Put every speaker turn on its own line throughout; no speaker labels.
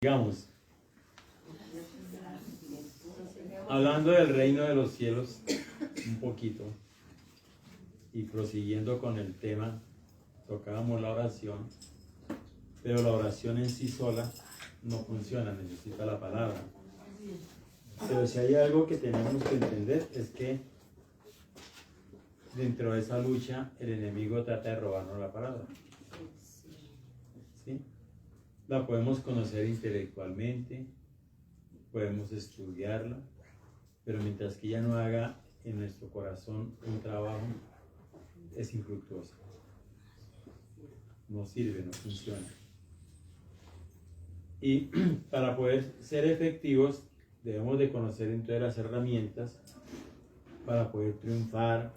Digamos, hablando del reino de los cielos un poquito y prosiguiendo con el tema, tocábamos la oración, pero la oración en sí sola no funciona, necesita la palabra. Pero si hay algo que tenemos que entender es que dentro de esa lucha el enemigo trata de robarnos la palabra. ¿Sí? La podemos conocer intelectualmente, podemos estudiarla, pero mientras que ella no haga en nuestro corazón un trabajo, es infructuosa. No sirve, no funciona. Y para poder ser efectivos, debemos de conocer entonces las herramientas para poder triunfar,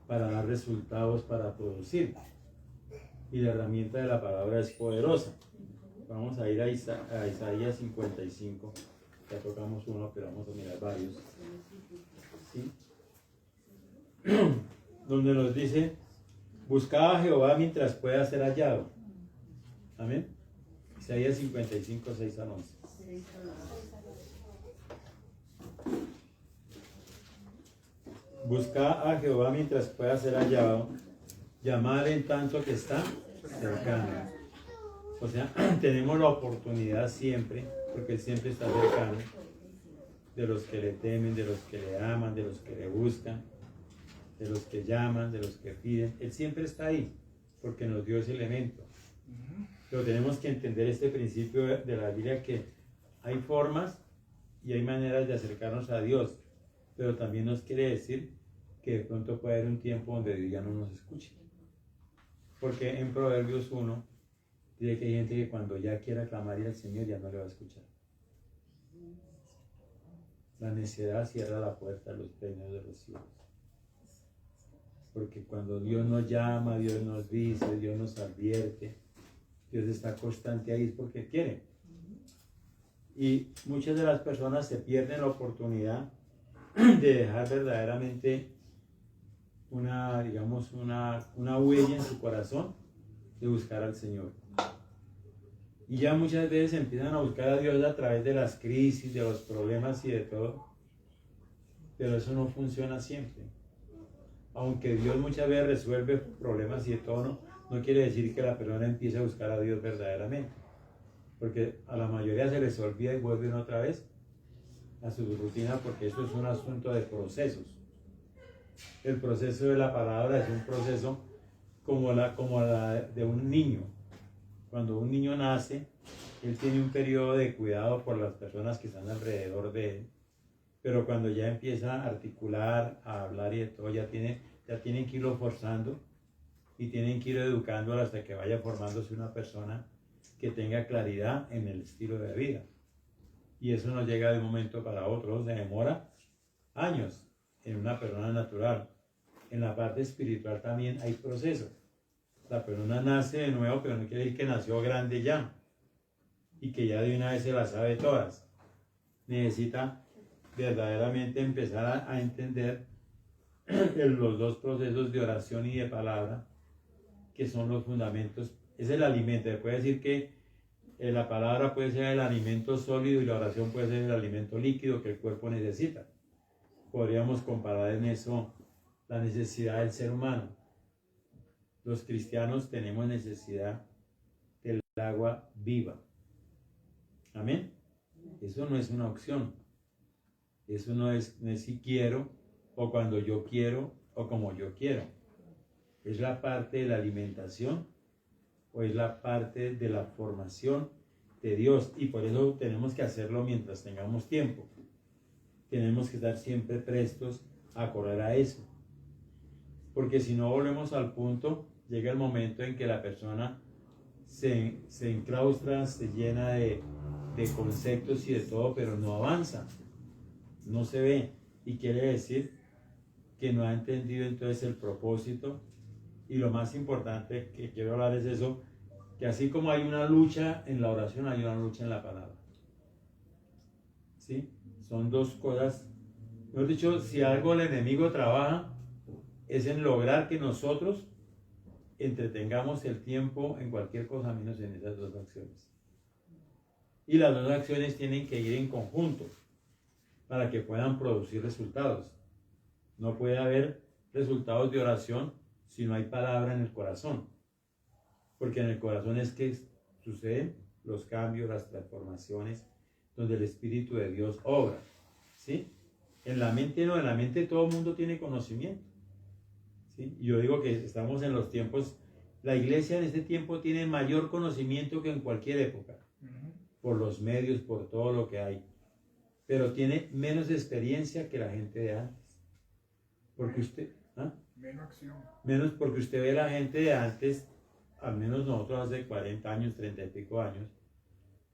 para dar resultados, para producir. Y la herramienta de la palabra es poderosa. Vamos a ir a Isaías 55. Ya tocamos uno, pero vamos a mirar varios. ¿Sí? Donde nos dice, buscad a Jehová mientras pueda ser hallado. Amén. Isaías 55, 6 al 11. Buscad a Jehová mientras pueda ser hallado. Llamad en tanto que está cercano. O sea, tenemos la oportunidad siempre, porque Él siempre está cercano, de los que le temen, de los que le aman, de los que le buscan, de los que llaman, de los que piden. Él siempre está ahí, porque nos dio ese elemento. Pero tenemos que entender este principio de la Biblia, que hay formas y hay maneras de acercarnos a Dios, pero también nos quiere decir que de pronto puede haber un tiempo donde Dios ya no nos escuche. Porque en Proverbios 1 dice que hay gente que cuando ya quiera clamar al Señor ya no le va a escuchar. La necedad cierra la puerta a los premios de los cielos. Porque cuando Dios nos llama, Dios nos dice, Dios nos advierte, Dios está constante ahí, es porque quiere. Y muchas de las personas se pierden la oportunidad de dejar verdaderamente una huella en su corazón de buscar al Señor. Y ya muchas veces empiezan a buscar a Dios a través de las crisis, de los problemas y de todo. Pero eso no funciona siempre. Aunque Dios muchas veces resuelve problemas y de todo, no quiere decir que la persona empiece a buscar a Dios verdaderamente. Porque a la mayoría se les olvida y vuelven otra vez a su rutina, porque eso es un asunto de procesos. El proceso de la palabra es un proceso como la de un niño. Cuando un niño nace, él tiene un periodo de cuidado por las personas que están alrededor de él, pero cuando ya empieza a articular, a hablar y de todo, ya tienen que irlo forzando y tienen que ir educándolo hasta que vaya formándose una persona que tenga claridad en el estilo de vida. Y eso no llega de un momento para otro, se demora años en una persona natural. En la parte espiritual también hay procesos. La persona nace de nuevo, pero no quiere decir que nació grande ya y que ya de una vez se las sabe todas. Necesita verdaderamente empezar a entender los dos procesos de oración y de palabra, que son los fundamentos. Es el alimento. Se puede decir que la palabra puede ser el alimento sólido y la oración puede ser el alimento líquido que el cuerpo necesita. Podríamos comparar en eso la necesidad del ser humano. Los cristianos tenemos necesidad del agua viva. Amén. Eso no es una opción. Eso no es si quiero, o cuando yo quiero, o como yo quiero. Es la parte de la alimentación, o es la parte de la formación de Dios. Y por eso tenemos que hacerlo mientras tengamos tiempo. Tenemos que estar siempre prestos a correr a eso. Porque si no volvemos al punto, llega el momento en que la persona se enclaustra, se llena de conceptos y de todo, pero no avanza, no se ve. Y quiere decir que no ha entendido entonces el propósito. Y lo más importante que quiero hablar es eso, que así como hay una lucha en la oración, hay una lucha en la palabra. ¿Sí? Son dos cosas. Mejor dicho, si algo el enemigo trabaja, es en lograr que nosotros entretengamos el tiempo en cualquier cosa menos en esas dos acciones. Y las dos acciones tienen que ir en conjunto para que puedan producir resultados. No puede haber resultados de oración si no hay palabra en el corazón. Porque en el corazón es que suceden los cambios, las transformaciones, donde el Espíritu de Dios obra. ¿Sí? En la mente no, en la mente todo el mundo tiene conocimiento. ¿Sí? Y yo digo que estamos en los tiempos, la iglesia en este tiempo tiene mayor conocimiento que en cualquier época, por los medios, por todo lo que hay. Pero tiene menos experiencia que la gente de antes. Porque usted... ¿ah?
Menos acción.
Menos porque usted ve la gente de antes, al menos nosotros hace 40 años, 30 y pico años,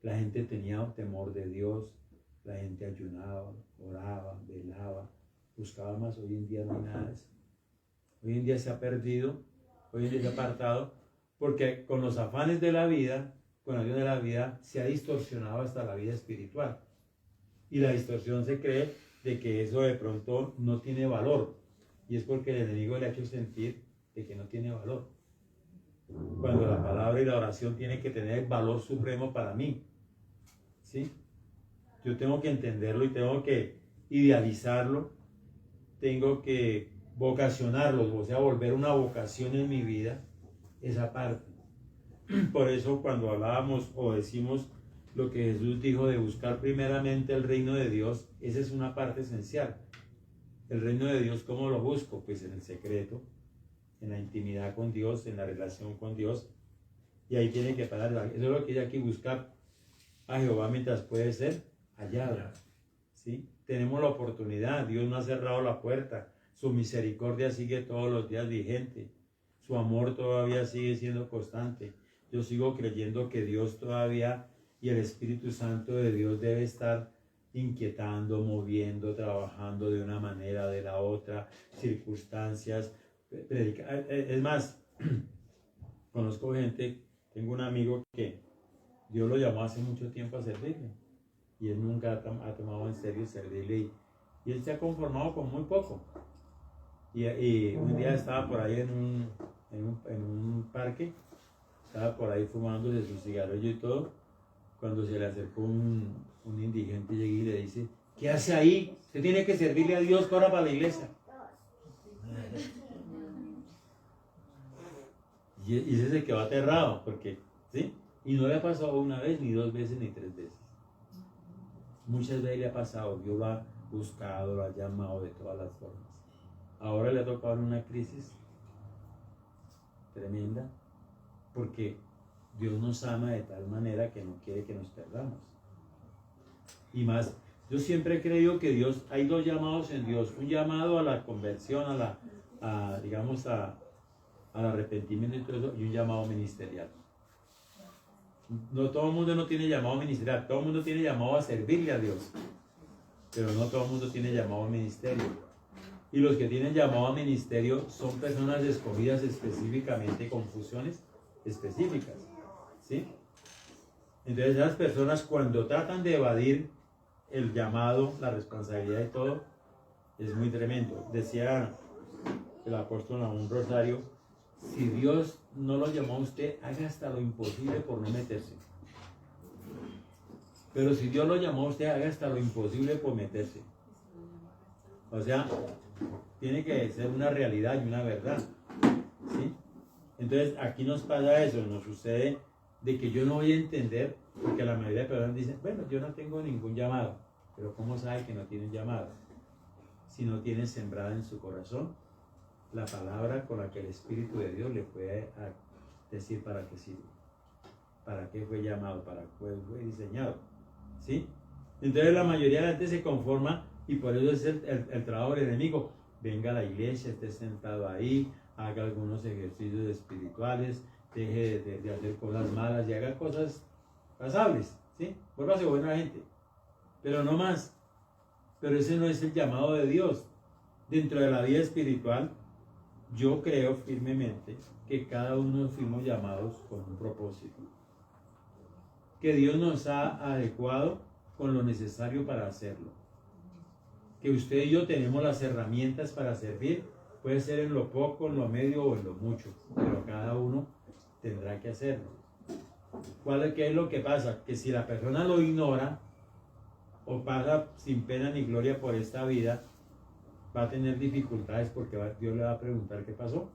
la gente tenía temor de Dios, la gente ayunaba, oraba, velaba, buscaba más. Hoy en día no hay nada de eso. Hoy en día se ha perdido, hoy en día se ha apartado, porque con los afanes de la vida, con la vida de la vida, se ha distorsionado hasta la vida espiritual. Y la distorsión se cree de que eso de pronto no tiene valor. Y es porque el enemigo le ha hecho sentir de que no tiene valor. Cuando la palabra y la oración tienen que tener valor supremo para mí. ¿Sí? Yo tengo que entenderlo y tengo que idealizarlo. Tengo que vocacionarlo, o sea, volver una vocación en mi vida, esa parte. Por eso cuando hablábamos o decimos lo que Jesús dijo de buscar primeramente el reino de Dios, esa es una parte esencial. El reino de Dios, ¿cómo lo busco? Pues en el secreto, en la intimidad con Dios, en la relación con Dios. Y ahí tiene que parar. Eso es lo que hay que buscar a Jehová mientras puede ser hallado. ¿Sí? Tenemos la oportunidad. Dios no ha cerrado la puerta. Su misericordia sigue todos los días vigente. Su amor todavía sigue siendo constante. Yo sigo creyendo que Dios todavía y el Espíritu Santo de Dios debe estar inquietando, moviendo, trabajando de una manera, de la otra, circunstancias. Es más, conozco gente, tengo un amigo que Dios lo llamó hace mucho tiempo a servirle y él nunca ha tomado en serio servirle y él se ha conformado con muy poco. Y un día estaba por ahí en un parque, estaba por ahí fumándose su cigarrillo y todo, cuando se le acercó un indigente y le dice: ¿qué hace ahí? Usted tiene que servirle a Dios, corra para la iglesia. Y ese se quedó aterrado, porque, ¿sí? Y no le ha pasado una vez, ni dos veces, ni tres veces. Muchas veces le ha pasado, Dios lo ha buscado, lo ha llamado de todas las formas. Ahora le ha tocado una crisis tremenda, porque Dios nos ama de tal manera que no quiere que nos perdamos. Y más, yo siempre he creído que Dios, hay dos llamados en Dios: un llamado a la conversión, digamos, al arrepentimiento y todo eso, y un llamado ministerial. No todo el mundo no tiene llamado ministerial, todo el mundo tiene llamado a servirle a Dios, pero no todo el mundo tiene llamado a ministerio. Y los que tienen llamado a ministerio son personas escogidas específicamente con funciones específicas, ¿sí? Entonces esas personas, cuando tratan de evadir el llamado, la responsabilidad y todo, es muy tremendo. Decía el apóstol Naúm Rosario: si Dios no lo llamó a usted, haga hasta lo imposible por no meterse. Pero si Dios lo llamó a usted, haga hasta lo imposible por meterse. O sea, tiene que ser una realidad y una verdad, ¿sí? Entonces aquí nos pasa eso, nos sucede de que yo no voy a entender, porque la mayoría de personas dicen: bueno, yo no tengo ningún llamado. Pero ¿cómo sabe que no tienen llamado? Si no tienen sembrada en su corazón la palabra con la que el Espíritu de Dios le puede decir para qué sirve, para qué fue llamado, para qué fue diseñado, ¿sí? Entonces la mayoría de la gente se conforma, y por eso es el trabajo del enemigo. Venga a la iglesia, esté sentado ahí, haga algunos ejercicios espirituales, deje de hacer cosas malas y haga cosas pasables, ¿sí? Vuélvase buena gente, pero no más. Pero ese no es el llamado de Dios. Dentro de la vida espiritual, yo creo firmemente que cada uno fuimos llamados con un propósito, que Dios nos ha adecuado con lo necesario para hacerlo, que usted y yo tenemos las herramientas para servir. Puede ser en lo poco, en lo medio o en lo mucho, pero cada uno tendrá que hacerlo. ¿Qué es lo que pasa? Que si la persona lo ignora o pasa sin pena ni gloria por esta vida, va a tener dificultades porque Dios le va a preguntar qué pasó.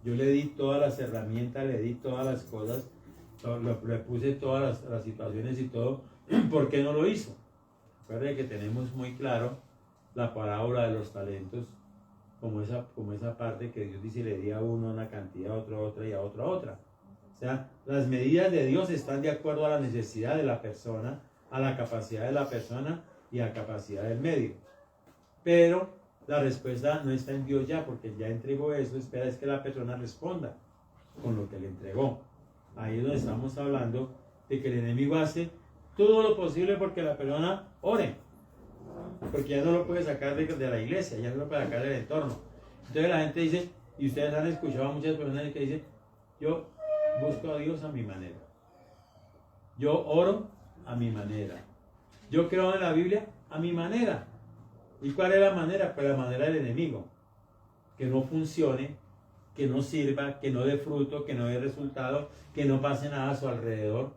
Yo le di todas las herramientas, le di todas las cosas, le puse todas las situaciones y todo, ¿por qué no lo hizo? Recuerde que tenemos muy claro la parábola de los talentos, como esa parte que Dios dice, le di a uno una cantidad, a otro otra y a otro otra. O sea, las medidas de Dios están de acuerdo a la necesidad de la persona, a la capacidad de la persona y a la capacidad del medio. Pero la respuesta no está en Dios ya, porque ya entregó eso, espera es que la persona responda con lo que le entregó. Ahí es donde estamos hablando de que el enemigo hace todo lo posible porque la persona ore, porque ya no lo puede sacar de la iglesia, ya no lo puede sacar del entorno. Entonces la gente dice, y ustedes han escuchado a muchas personas que dicen, yo busco a Dios a mi manera, yo oro a mi manera, yo creo en la Biblia a mi manera. ¿Y cuál es la manera? Pues la manera del enemigo, que no funcione, que no sirva, que no dé fruto, que no dé resultado, que no pase nada a su alrededor,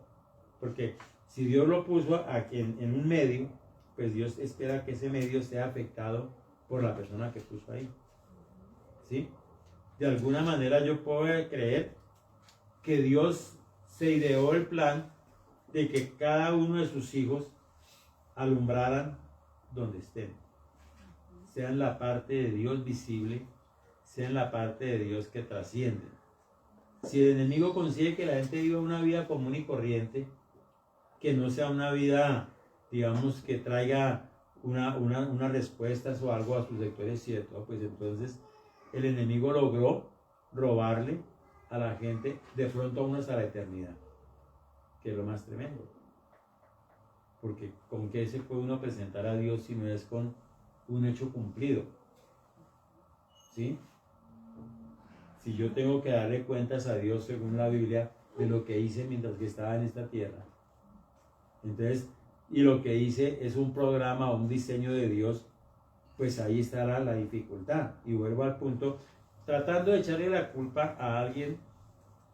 porque si Dios lo puso en un medio, pues Dios espera que ese medio sea afectado por la persona que puso ahí. ¿Sí? De alguna manera yo puedo creer que Dios se ideó el plan de que cada uno de sus hijos alumbraran donde estén. Sea en la parte de Dios visible, sea en la parte de Dios que trasciende. Si el enemigo consigue que la gente viva una vida común y corriente, que no sea una vida, digamos, que traiga unas respuestas o algo a sus lectores, ¿cierto? Pues entonces el enemigo logró robarle a la gente de pronto a unos a la eternidad, que es lo más tremendo. Porque ¿con qué se puede uno presentar a Dios si no es con un hecho cumplido? ¿Sí? Si yo tengo que darle cuentas a Dios según la Biblia de lo que hice mientras que estaba en esta tierra, entonces, y lo que hice es un programa o un diseño de Dios, pues ahí estará la dificultad. Y vuelvo al punto, tratando de echarle la culpa a alguien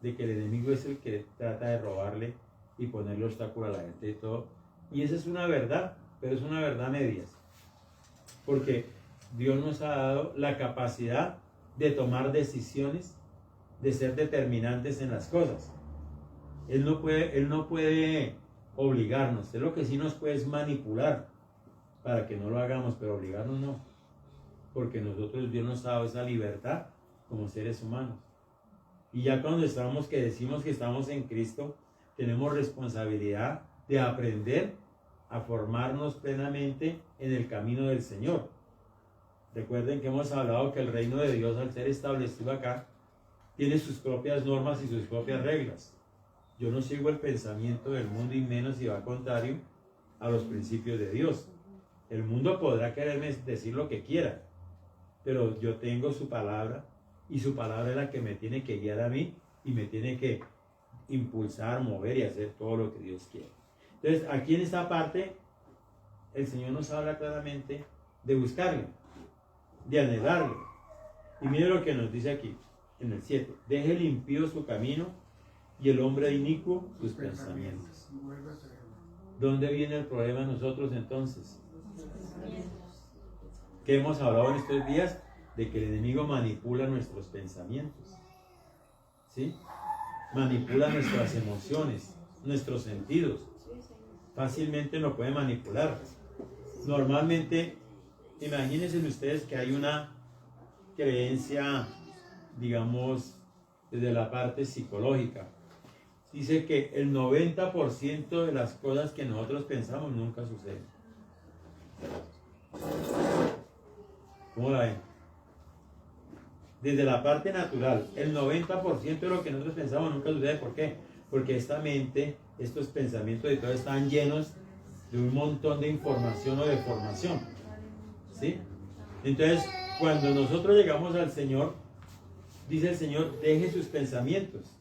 de que el enemigo es el que trata de robarle y ponerle obstáculo a la gente y todo. Y esa es una verdad, pero es una verdad a medias. Porque Dios nos ha dado la capacidad de tomar decisiones, de ser determinantes en las cosas. Él no puede obligarnos. Él lo que sí nos puede es manipular para que no lo hagamos, pero obligarnos no. Porque nosotros, Dios nos ha dado esa libertad como seres humanos. Y ya cuando decimos que estamos en Cristo, tenemos responsabilidad de aprender a formarnos plenamente en el camino del Señor. Recuerden que hemos hablado que el reino de Dios, al ser establecido acá, tiene sus propias normas y sus propias reglas. Yo no sigo el pensamiento del mundo y menos si va contrario a los principios de Dios. El mundo podrá quererme decir lo que quiera, pero yo tengo su palabra y su palabra es la que me tiene que guiar a mí y me tiene que impulsar, mover y hacer todo lo que Dios quiere. Entonces, aquí en esta parte, el Señor nos habla claramente de buscarlo, de anhelarlo. Y mire lo que nos dice aquí, en el 7. Deje el impío su camino y el hombre inicuo sus pensamientos. ¿Dónde viene el problema de nosotros entonces? ¿Qué hemos hablado en estos días? De que el enemigo manipula nuestros pensamientos. ¿Sí? Manipula nuestras emociones, nuestros sentidos. Fácilmente lo puede manipular. Normalmente, imagínense ustedes que hay una creencia, digamos, desde la parte psicológica. Dice que el 90% de las cosas que nosotros pensamos nunca suceden. ¿Cómo la ven? Desde la parte natural, el 90% de lo que nosotros pensamos nunca sucede. ¿Por qué? Porque esta mente, estos pensamientos y todo están llenos de un montón de información o de formación. ¿Sí? Entonces, cuando nosotros llegamos al Señor, dice el Señor, deje sus pensamientos.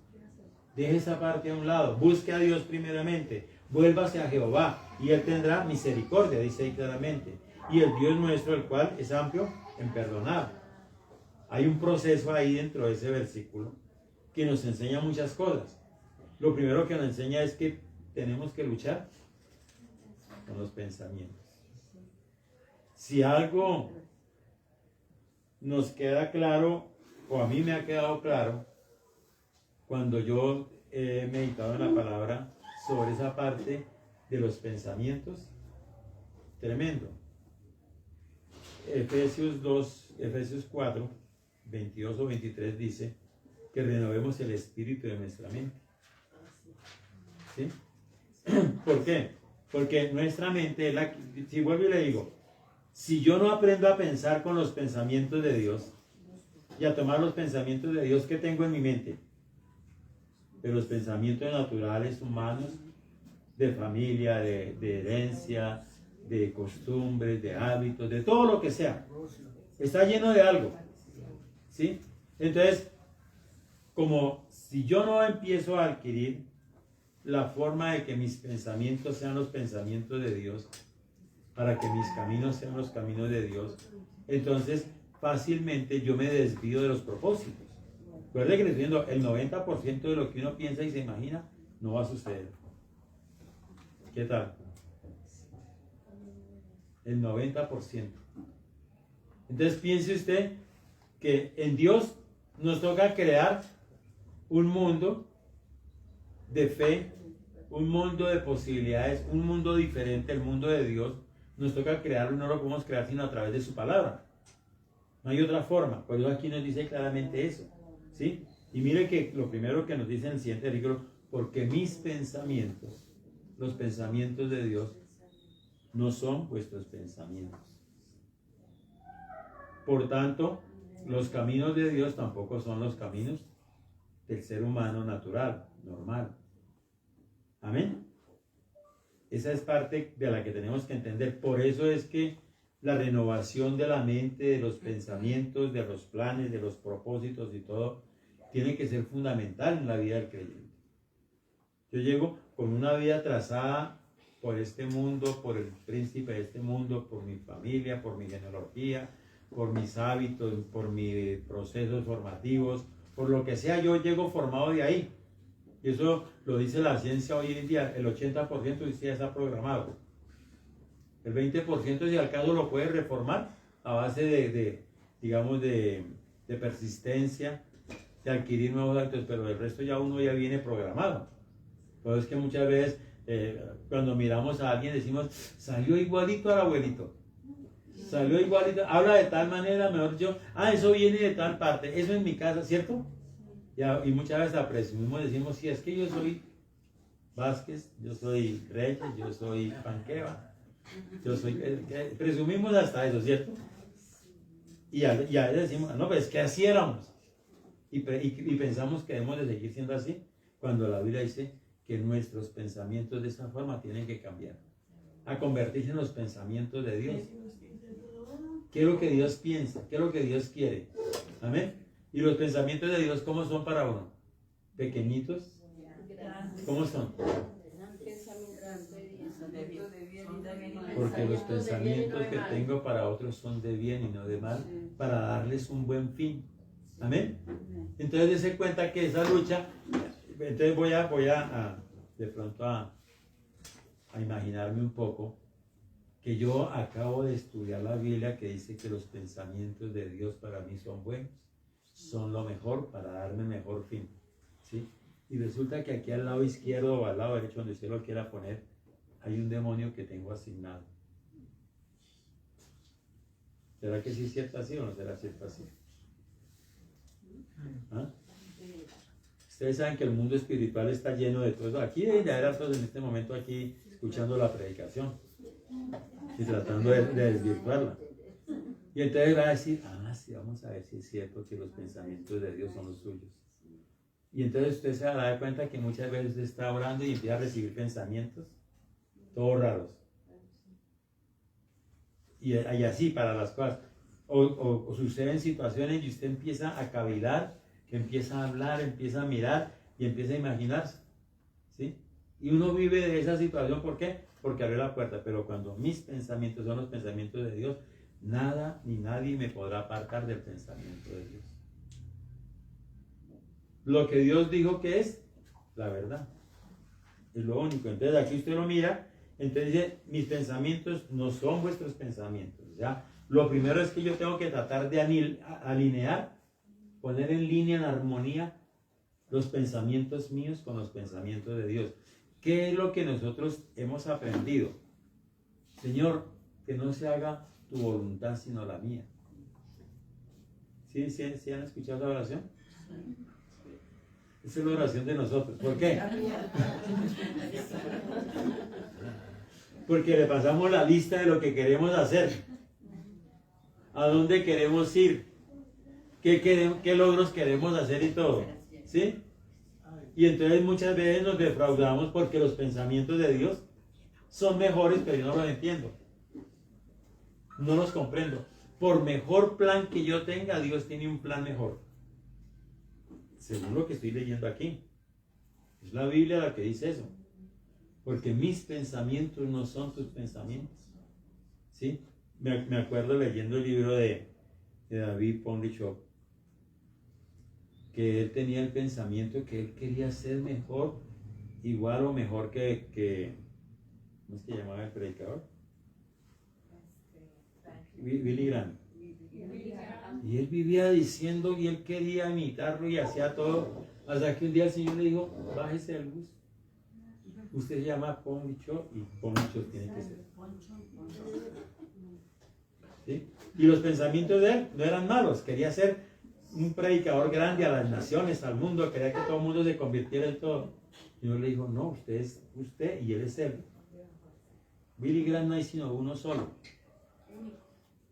Deje esa parte a un lado, busque a Dios primeramente, vuélvase a Jehová y Él tendrá misericordia, dice ahí claramente. Y el Dios nuestro, el cual es amplio en perdonar. Hay un proceso ahí dentro de ese versículo que nos enseña muchas cosas. lo primero que nos enseña es que tenemos que luchar con los pensamientos. Si algo nos queda claro, o a mí me ha quedado claro, cuando yo he meditado en la palabra sobre esa parte de los pensamientos, tremendo. Efesios 4, 22 o 23 dice que renovemos el espíritu de nuestra mente. ¿Sí? ¿Por qué? Porque nuestra mente es la que, si vuelvo y le digo, si yo no aprendo a pensar con los pensamientos de Dios y a tomar los pensamientos de Dios que tengo en mi mente, de los pensamientos naturales, humanos, de familia, de herencia, de costumbres, de hábitos, de todo lo que sea, está lleno de algo, ¿sí? Entonces, como si yo no empiezo a adquirir la forma de que mis pensamientos sean los pensamientos de Dios, para que mis caminos sean los caminos de Dios, entonces fácilmente yo me desvío de los propósitos. Recuerde que le estoy diciendo, el 90% de lo que uno piensa y se imagina no va a suceder. ¿Qué tal? El 90%. Entonces piense usted que en Dios nos toca crear un mundo de fe, un mundo de posibilidades, un mundo diferente, el mundo de Dios. Nos toca crearlo, no lo podemos crear sino a través de su palabra. No hay otra forma. Por eso aquí nos dice claramente eso, ¿sí? Y mire que lo primero que nos dice en el siguiente artículo, porque mis pensamientos, los pensamientos de Dios, no son vuestros pensamientos. Por tanto, los caminos de Dios tampoco son los caminos del ser humano natural, normal. Amén. Esa es parte de la que tenemos que entender. Por eso es que la renovación de la mente, de los pensamientos, de los planes, de los propósitos y todo, tiene que ser fundamental en la vida del creyente. Yo llego con una vida trazada por este mundo, por el príncipe de este mundo, por mi familia, por mi genealogía, por mis hábitos, por mis procesos formativos, por lo que sea, yo llego formado de ahí. Y eso lo dice la ciencia hoy en día, el 80% ya está programado. El 20% si al caso lo puede reformar a base de persistencia, de adquirir nuevos hábitos, pero el resto ya uno ya viene programado. Entonces que muchas veces cuando miramos a alguien decimos, salió igualito al abuelito. Salió igualito, habla de tal manera, mejor dicho, eso viene de tal parte, eso en mi casa, ¿cierto? Y muchas veces presumimos, decimos, sí, es que yo soy Vázquez, yo soy Reyes, yo soy Panqueva, yo soy... presumimos hasta eso, ¿cierto? Y a veces decimos, no, pues es que así éramos. Y pensamos que debemos de seguir siendo así, cuando la Biblia dice que nuestros pensamientos de esa forma tienen que cambiar, a convertirse en los pensamientos de Dios. ¿Qué es lo que Dios piensa? ¿Qué es lo que Dios quiere? Amén. ¿Y los pensamientos de Dios cómo son para uno? ¿Pequeñitos? ¿Cómo son? Porque los pensamientos que tengo para otros son de bien y no de mal, para darles un buen fin. Amén. Entonces dése cuenta que esa lucha, entonces voy a de pronto a imaginarme un poco que yo acabo de estudiar la Biblia que dice que los pensamientos de Dios para mí son buenos, son lo mejor para darme mejor fin, ¿sí? Y resulta que aquí al lado izquierdo o al lado derecho, donde usted lo quiera poner, hay un demonio que tengo asignado. ¿Será que sí es cierto así o no será cierto así? ¿Ah? Ustedes saben que el mundo espiritual está lleno de todo eso. Aquí deben haber todos en este momento aquí escuchando la predicación y tratando de desvirtuarla. Y entonces va a decir, sí, vamos a ver si es cierto que los pensamientos de Dios son los suyos. Y entonces usted se va a dar cuenta que muchas veces usted está orando y empieza a recibir pensamientos todos raros. Y así para las cosas. O suceden situaciones y usted empieza a cavilar, que empieza a hablar, empieza a mirar y empieza a imaginarse. ¿Sí? Y uno vive de esa situación, ¿por qué? Porque abrió la puerta. Pero cuando mis pensamientos son los pensamientos de Dios, nada ni nadie me podrá apartar del pensamiento de Dios. Lo que Dios dijo que es, la verdad. Es lo único. Entonces aquí usted lo mira, entonces dice, mis pensamientos no son vuestros pensamientos. ¿Ya? Lo primero es que yo tengo que tratar de alinear, poner en línea, en armonía, los pensamientos míos con los pensamientos de Dios. ¿Qué es lo que nosotros hemos aprendido? Señor, que no se haga tu voluntad sino la mía. ¿Sí han escuchado la oración? Esa es la oración de nosotros. ¿Por qué? Porque le pasamos la lista de lo que queremos hacer, a dónde queremos ir, qué logros queremos hacer y todo. ¿Sí? Y entonces muchas veces nos defraudamos porque los pensamientos de Dios son mejores, pero yo no los entiendo. No los comprendo. Por mejor plan que yo tenga, Dios tiene un plan mejor. Según lo que estoy leyendo aquí. Es la Biblia la que dice eso. Porque mis pensamientos no son tus pensamientos. ¿Sí? Me acuerdo leyendo el libro de David Pondichok, que él tenía el pensamiento que él quería ser mejor, igual o mejor que ¿cómo es que llamaba el predicador? Billy Graham. Y él vivía diciendo y él quería imitarlo y hacía todo, hasta que un día el Señor le dijo, bájese del bus. Usted se llama Poncho y Poncho tiene que ser. ¿Sí? Y los pensamientos de él no eran malos, quería ser un predicador grande a las naciones, al mundo, quería que todo el mundo se convirtiera en todo. Y Dios le dijo, no, usted es usted y él es él. Billy Graham no hay sino uno solo.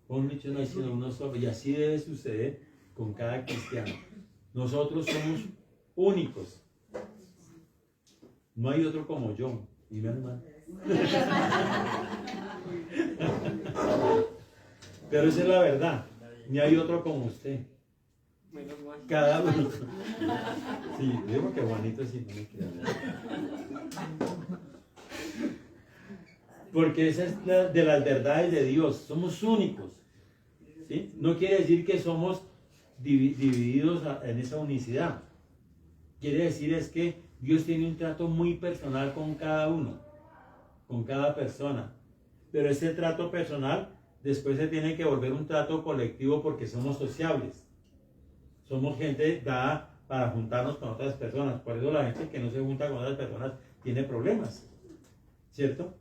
No hay sino uno solo. Y así debe suceder con cada cristiano. Nosotros somos únicos. No hay otro como yo. Y mi hermano. Pero esa es la verdad. Ni hay otro como usted. Cada uno. Sí, digo que Juanito sí no me queda. Porque esa es de las verdades de Dios. Somos únicos. ¿Sí? No quiere decir que somos divididos en esa unicidad. Quiere decir es que Dios tiene un trato muy personal con cada uno, con cada persona. Pero ese trato personal después se tiene que volver un trato colectivo porque somos sociables. Somos gente dada para juntarnos con otras personas. Por eso la gente que no se junta con otras personas tiene problemas. ¿Cierto?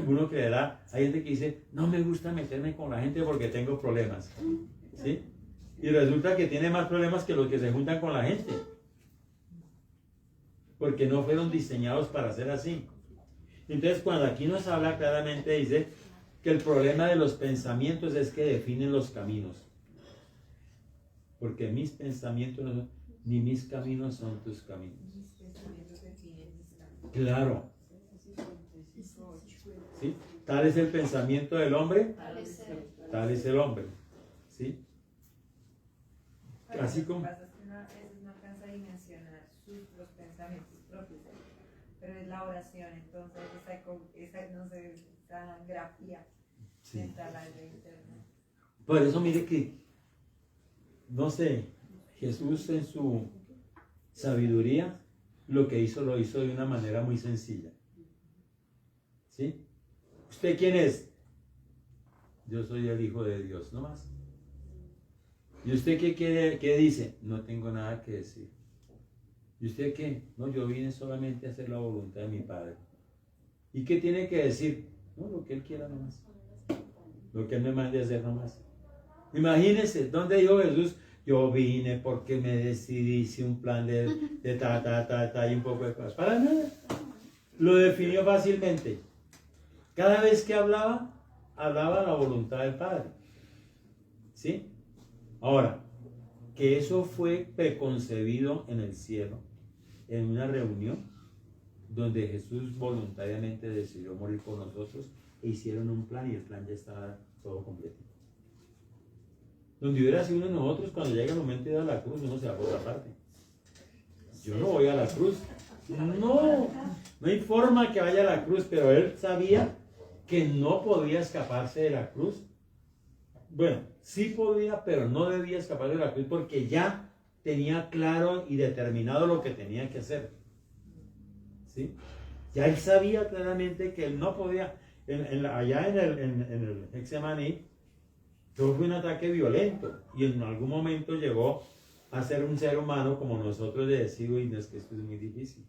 Uno creerá, hay gente que dice, no me gusta meterme con la gente porque tengo problemas. ¿Sí? Y resulta que tiene más problemas que los que se juntan con la gente. Porque no fueron diseñados para ser así. Entonces, cuando aquí nos habla claramente, dice que el problema de los pensamientos es que definen los caminos. Porque mis pensamientos no son, ni mis caminos son tus caminos. Claro. ¿Sí? Tal es el pensamiento del hombre, tal es el hombre. ¿Sí? Así como...
Lo que pasa es que no alcanza a dimensionar los pensamientos propios, pero es la oración, entonces esa no sé, esa grafía mental a la interna.
Por eso mire que, no sé, Jesús en su sabiduría lo que hizo, lo hizo de una manera muy sencilla. ¿Sí? ¿Usted quién es? Yo soy el Hijo de Dios, no más. ¿Y usted qué dice? No tengo nada que decir. ¿Y usted qué? No, yo vine solamente a hacer la voluntad de mi Padre. ¿Y qué tiene que decir? No, lo que Él quiera nomás. Lo que Él me mande a hacer nomás. Imagínense, ¿dónde dijo Jesús? Yo vine porque me decidí, hice un plan de y un poco de cosas. Para nada. Lo definió fácilmente. Cada vez que hablaba la voluntad del Padre. ¿Sí? Ahora, que eso fue preconcebido en el cielo, en una reunión, donde Jesús voluntariamente decidió morir por nosotros, e hicieron un plan y el plan ya estaba todo completo. Donde hubiera sido uno de nosotros, cuando llega el momento de ir a la cruz, uno se va por otra parte. Yo no voy a la cruz. No hay forma que vaya a la cruz, pero él sabía que no podía escaparse de la cruz. Bueno, sí podía, pero no debía escapar de la cruz porque ya tenía claro y determinado lo que tenía que hacer. ¿sí? Ya él sabía claramente que él no podía, allá en el Getsemaní, todo fue un ataque violento y en algún momento llegó a ser un ser humano como nosotros de decir, uy, no, es que esto es muy difícil.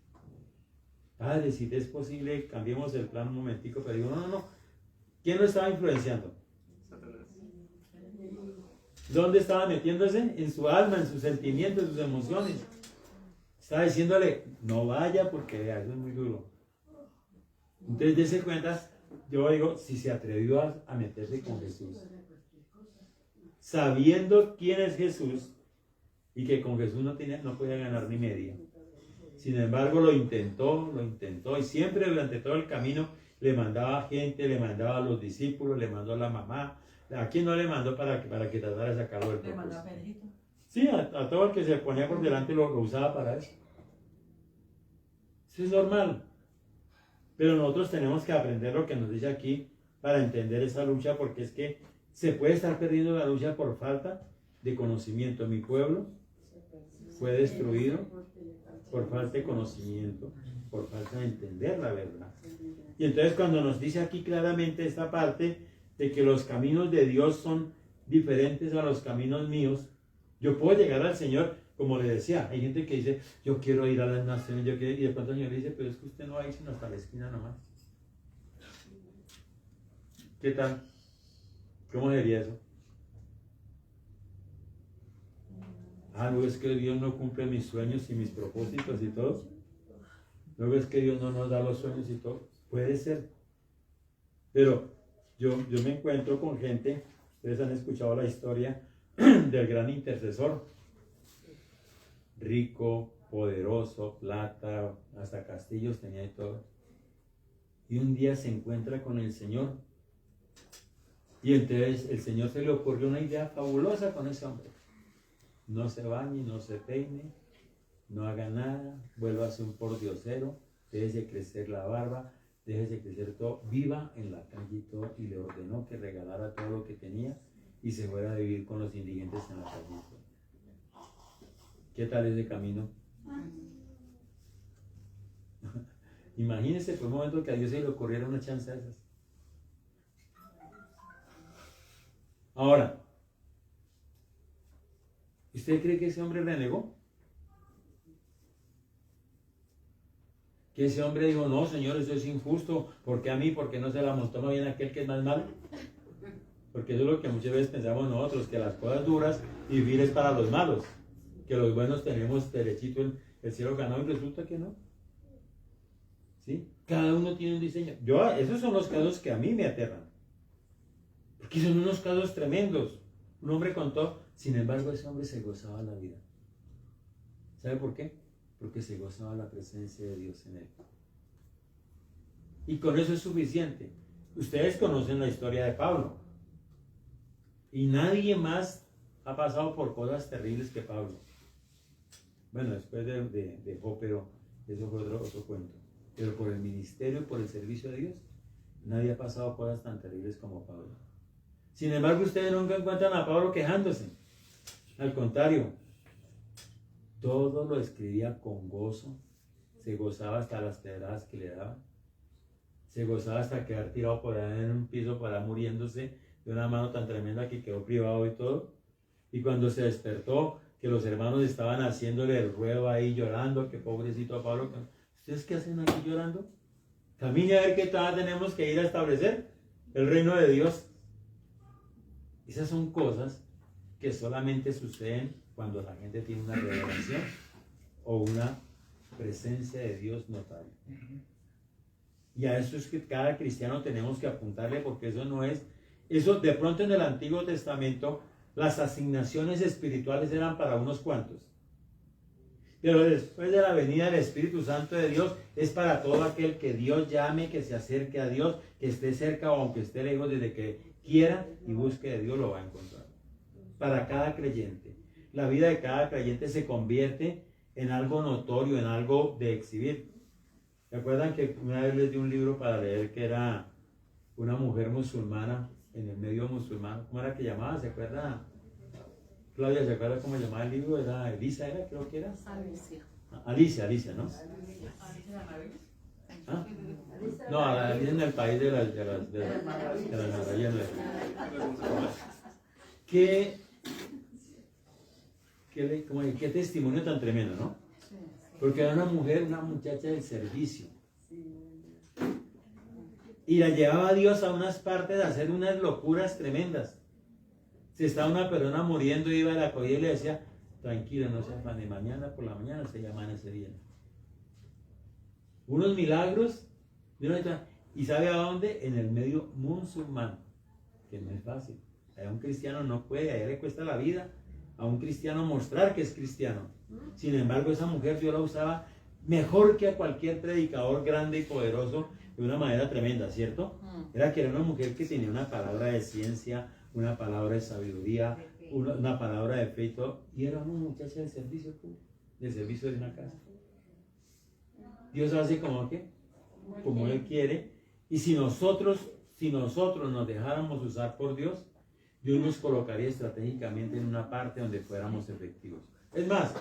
Padre, si te es posible, cambiemos el plan un momentico, pero digo, no. ¿Quién lo estaba influenciando? ¿Dónde estaba metiéndose? En su alma, en sus sentimientos, en sus emociones. Estaba diciéndole, no vaya porque vea, eso es muy duro. Entonces, dése cuenta, yo digo, si se atrevió a meterse con Jesús, sabiendo quién es Jesús y que con Jesús no podía ganar ni media. Sin embargo, lo intentó y siempre durante todo el camino le mandaba gente, le mandaba a los discípulos, le mandó a la mamá. ¿A quién no le mandó para que tratara de sacarlo del propósito? Le mandó a Pedrito. Sí, a todo el que se ponía por delante lo usaba para eso. Eso es normal. Pero nosotros tenemos que aprender lo que nos dice aquí para entender esa lucha, porque es que se puede estar perdiendo la lucha por falta de conocimiento. Mi pueblo fue destruido por falta de conocimiento, por falta de entender la verdad. Y entonces cuando nos dice aquí claramente esta parte de que los caminos de Dios son diferentes a los caminos míos, yo puedo llegar al Señor, como le decía, hay gente que dice, yo quiero ir a las naciones, y de pronto el Señor le dice, pero es que usted no va a ir sino hasta la esquina nomás. ¿Qué tal? ¿Cómo sería eso? Luego es que Dios no cumple mis sueños y mis propósitos y todo. Luego es que Dios no nos da los sueños y todo. Puede ser. Pero yo me encuentro con gente, ustedes han escuchado la historia del gran intercesor. Rico, poderoso, plata, hasta castillos tenía y todo. Y un día se encuentra con el Señor. Y entonces el Señor se le ocurrió una idea fabulosa con ese hombre. No se bañe, no se peine, no haga nada, vuelva a ser un pordiosero, déjese crecer la barba, déjese crecer todo, viva en la calle y todo, y le ordenó que regalara todo lo que tenía y se fuera a vivir con los indigentes en la calle. ¿Qué tal ese camino? Imagínense por un momento que a Dios se le ocurriera una chance de esas. Ahora, ¿usted cree que ese hombre renegó? Que ese hombre dijo, no, Señor, eso es injusto. ¿Por qué a mí? ¿Por qué no se la montó más bien aquel que es más malo? Porque eso es lo que muchas veces pensamos nosotros, que las cosas duras y difíciles para los malos. Que los buenos tenemos derechito el cielo ganado y resulta que no. ¿Sí? Cada uno tiene un diseño. Esos son los casos que a mí me aterran. Porque son unos casos tremendos. Un hombre contó, sin embargo, ese hombre se gozaba la vida. ¿Sabe por qué? Porque se gozaba la presencia de Dios en él. Y con eso es suficiente. Ustedes conocen la historia de Pablo. Y nadie más ha pasado por cosas terribles que Pablo. Bueno, después de Job, pero eso fue otro cuento. Pero por el ministerio, por el servicio de Dios, nadie ha pasado cosas tan terribles como Pablo. Sin embargo, ustedes nunca encuentran a Pablo quejándose. Al contrario, todo lo escribía con gozo. Se gozaba hasta las pedradas que le daban. Se gozaba hasta quedar tirado por ahí en un piso para muriéndose de una mano tan tremenda que quedó privado y todo. Y cuando se despertó, que los hermanos estaban haciéndole el ruego ahí llorando, que pobrecito a Pablo. ¿Ustedes qué hacen aquí llorando? Camine a ver qué tal tenemos que ir a establecer el reino de Dios. Esas son cosas que solamente suceden cuando la gente tiene una revelación o una presencia de Dios notable. Y a eso es que cada cristiano tenemos que apuntarle, porque eso no es... Eso de pronto en el Antiguo Testamento las asignaciones espirituales eran para unos cuantos. Pero después de la venida del Espíritu Santo de Dios es para todo aquel que Dios llame, que se acerque a Dios, que esté cerca o aunque esté lejos, desde que quiera y busque de Dios lo va a encontrar. Para cada creyente. La vida de cada creyente se convierte en algo notorio, en algo de exhibir. ¿Se acuerdan que una vez les di un libro para leer que era una mujer musulmana en el medio musulmán? ¿Cómo era que llamaba? ¿Se acuerda? Claudia, ¿se acuerda cómo llamaba el libro? Era Elisa, creo que era. Alicia, ¿no? ¿Ah? No, Adalid en el país de las maravillas. Qué testimonio tan tremendo, ¿no? Porque era una muchacha del servicio. Y la llevaba a Dios a unas partes de hacer unas locuras tremendas. Si estaba una persona muriendo, iba a la cogida y le decía, tranquilo, no se afane, mañana por la mañana se amanecería. Unos milagros, y ¿sabe a dónde? En el medio musulmán, que no es fácil. A un cristiano no puede, a él le cuesta la vida a un cristiano mostrar que es cristiano. Sin embargo, esa mujer Dios la usaba mejor que a cualquier predicador grande y poderoso, de una manera tremenda, ¿cierto? Era una mujer que tenía una palabra de ciencia, una palabra de sabiduría, una palabra de fe y todo, y era una muchacha del servicio de una casa. Dios hace como Él quiere, y si nosotros nos dejáramos usar por Dios, Dios nos colocaría estratégicamente en una parte donde fuéramos efectivos. Es más,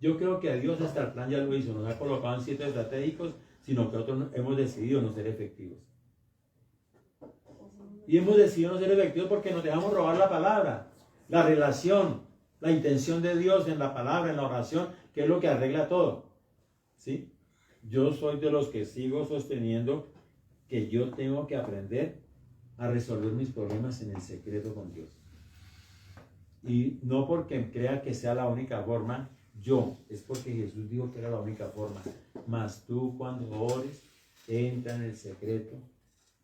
yo creo que a Dios hasta el plan ya lo hizo, nos ha colocado en sitios estratégicos, sino que nosotros hemos decidido no ser efectivos. Y hemos decidido no ser efectivos porque nos dejamos robar la palabra, la relación, la intención de Dios en la palabra, en la oración, que es lo que arregla todo. ¿Sí? Yo soy de los que sigo sosteniendo que yo tengo que aprender a resolver mis problemas en el secreto con Dios. Y no porque crea que sea la única forma, es porque Jesús dijo que era la única forma. Mas tú cuando ores, entra en el secreto,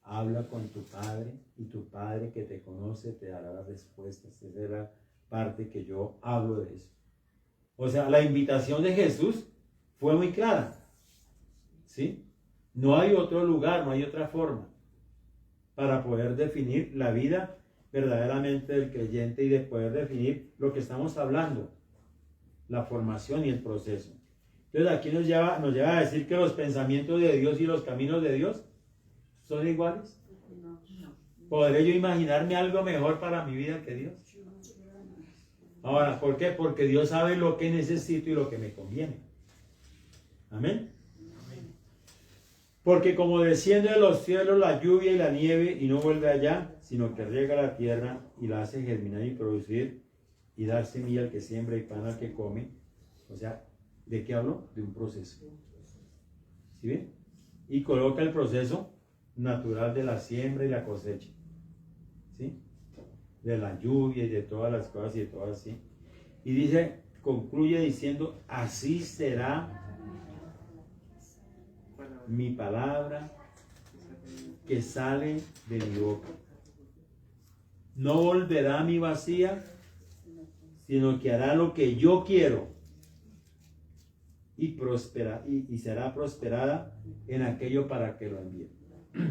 habla con tu Padre, y tu Padre que te conoce te dará las respuestas. Esa es la parte que yo hablo de eso. O sea, la invitación de Jesús fue muy clara. ¿Sí? No hay otro lugar, no hay otra forma para poder definir la vida verdaderamente del creyente y de poder definir lo que estamos hablando, la formación y el proceso. Entonces aquí nos lleva a decir que los pensamientos de Dios y los caminos de Dios son iguales. ¿Podré yo imaginarme algo mejor para mi vida que Dios? Ahora, ¿por qué? Porque Dios sabe lo que necesito y lo que me conviene. Amén. Porque como desciende de los cielos la lluvia y la nieve y no vuelve allá, sino que riega la tierra y la hace germinar y producir y dar semilla al que siembra y pan al que come. O sea, ¿de qué hablo? De un proceso. ¿Sí ven? Y coloca el proceso natural de la siembra y la cosecha. ¿Sí? De la lluvia y de todas las cosas y de todo así. Y dice, concluye diciendo, así será mi palabra que sale de mi boca. No volverá a mi vacía, sino que hará lo que yo quiero y será prosperada en aquello para que lo envíe.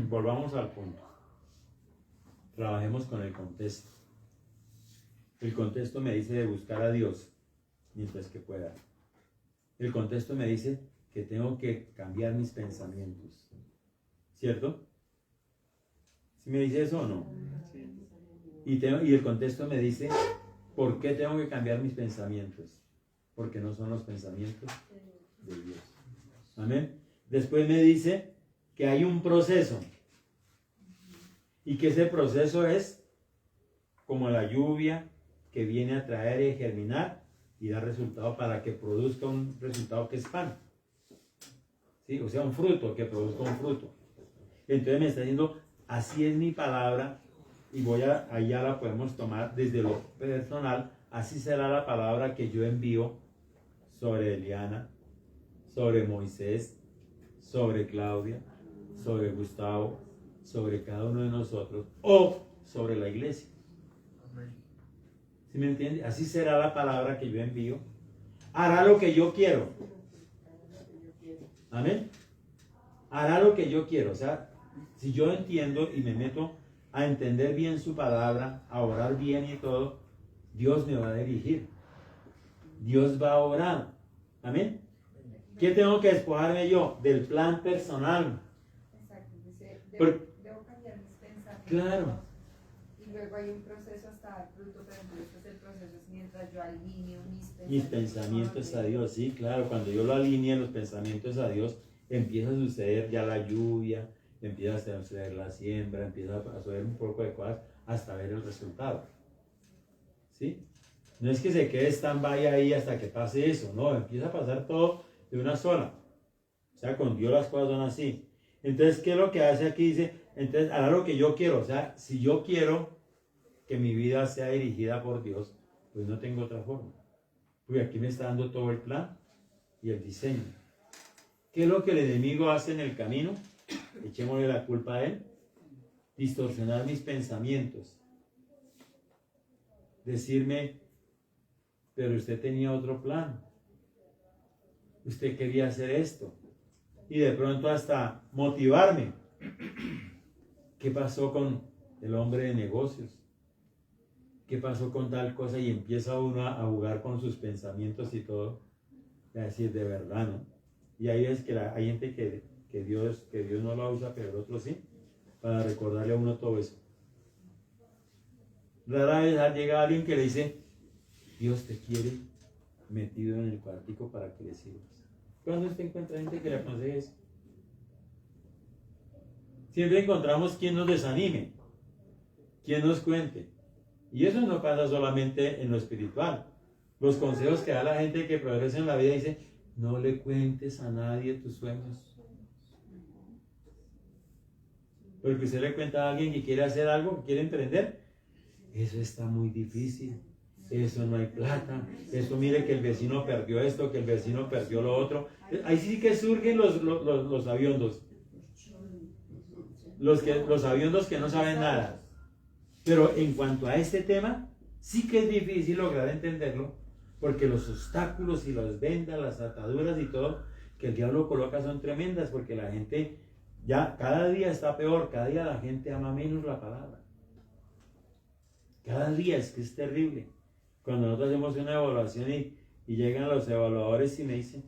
Volvamos al punto. Trabajemos con el contexto. El contexto me dice de buscar a Dios mientras que pueda. El contexto me dice que tengo que cambiar mis pensamientos. ¿Cierto? ¿Sí me dice eso o no? Y el contexto me dice, ¿por qué tengo que cambiar mis pensamientos? Porque no son los pensamientos de Dios. Amén. Después me dice que hay un proceso. Y que ese proceso es como la lluvia que viene a traer y a germinar y dar resultado para que produzca un resultado que es pan. ¿Sí? O sea, un fruto, que produzca un fruto. Entonces me está diciendo, así es mi palabra, y allá la podemos tomar desde lo personal. Así será la palabra que yo envío sobre Eliana, sobre Moisés, sobre Claudia, sobre Gustavo, sobre cada uno de nosotros, o sobre la iglesia. ¿Sí me entiende? Así será la palabra que yo envío. Hará lo que yo quiero. Amén. Hará lo que yo quiero. O sea, si yo entiendo y me meto a entender bien su palabra, a orar bien y todo, Dios me va a dirigir. Dios va a orar. Amén. ¿Qué tengo que despojarme yo? Del plan personal.
Exacto. Dice, debo cambiar mis pensamientos.
Claro.
Y luego hay un proceso hasta dar fruto, pero entonces el proceso es mientras yo alineo mis
Mis pensamientos a Dios, sí, claro. Cuando yo lo alinee los pensamientos a Dios, empieza a suceder ya la lluvia, empieza a suceder la siembra, empieza a suceder un poco de cosas hasta ver el resultado. ¿Sí? No es que se quede stand-by ahí hasta que pase eso, no, empieza a pasar todo de una sola. O sea, con Dios las cosas son así. Entonces, ¿qué es lo que hace aquí? Dice, entonces, hará lo que yo quiero. O sea, si yo quiero que mi vida sea dirigida por Dios, pues no tengo otra forma. Porque aquí me está dando todo el plan y el diseño. ¿Qué es lo que el enemigo hace en el camino? Echémosle la culpa a él. Distorsionar mis pensamientos. Decirme, pero usted tenía otro plan. Usted quería hacer esto. Y de pronto hasta motivarme. ¿Qué pasó con el hombre de negocios? ¿Qué pasó con tal cosa? Y empieza uno a jugar con sus pensamientos y todo. Y a decir, de verdad, ¿no? Y ahí es que hay gente que Dios no lo usa, pero el otro sí, para recordarle a uno todo eso. Rara vez llega alguien que le dice, Dios te quiere metido en el cuartico para que le sirvas. ¿Cuándo usted encuentra gente que le aconseje eso? Siempre encontramos quien nos desanime, quien nos cuente. Y eso no pasa solamente en lo espiritual. Los consejos que da la gente que progresa en la vida dice, no le cuentes a nadie tus sueños. Porque usted le cuenta a alguien que quiere hacer algo, que quiere emprender, eso está muy difícil, eso no hay plata, eso mire que el vecino perdió esto, que el vecino perdió lo otro. Ahí sí que surgen los aviondos. Los aviondos que no saben nada. Pero en cuanto a este tema, sí que es difícil lograr entenderlo, porque los obstáculos y las vendas, las ataduras y todo que el diablo coloca son tremendas, porque la gente ya cada día está peor, cada día la gente ama menos la palabra. Cada día es que es terrible. Cuando nosotros hacemos una evaluación y llegan los evaluadores y me dicen,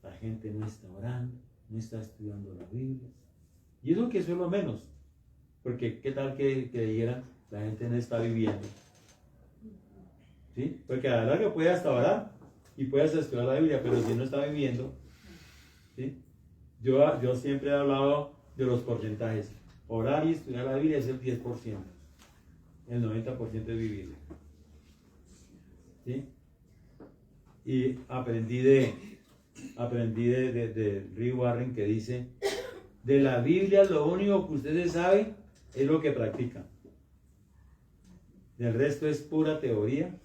la gente no está orando, no está estudiando la Biblia. Y eso que eso es lo menos. Porque qué tal que dijeran, la gente no está viviendo. ¿Sí? Porque a la larga puede hasta orar y puede hasta estudiar la Biblia, pero si no está viviendo, ¿sí? Yo siempre he hablado de los porcentajes. Orar y estudiar la Biblia es el 10%. El 90% es vivir. ¿Sí? Y aprendí de Rick Warren que dice, de la Biblia lo único que ustedes saben es lo que practican. Del resto es pura teoría,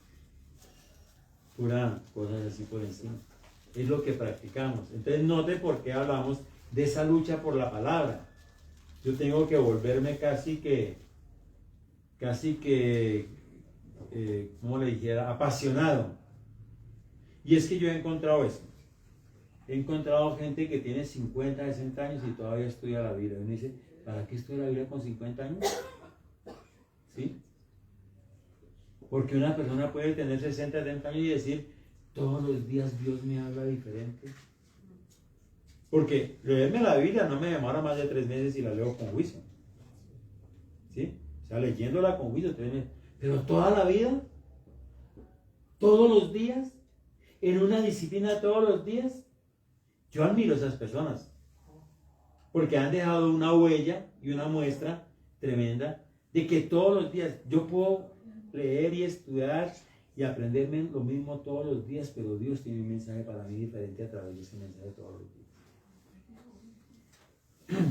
pura cosas así por encima. Es lo que practicamos. Entonces note por qué hablamos de esa lucha por la palabra. Yo tengo que volverme casi que como le dijera, apasionado. Y es que yo he encontrado eso. He encontrado gente que tiene 50, 60 años y todavía estudia la Biblia. Y uno dice, ¿para qué estudia la Biblia con 50 años? ¿Sí? Porque una persona puede tener 60, 70 años y decir, todos los días Dios me habla diferente. Porque leerme la Biblia no me demora más de 3 meses y la leo con juicio. ¿Sí? O sea, leyéndola con juicio 3 meses. Pero toda la vida, todos los días, en una disciplina todos los días, yo admiro a esas personas. Porque han dejado una huella y una muestra tremenda de que todos los días yo puedo leer y estudiar y aprenderme lo mismo todos los días, pero Dios tiene un mensaje para mí diferente a través de ese mensaje todos los días.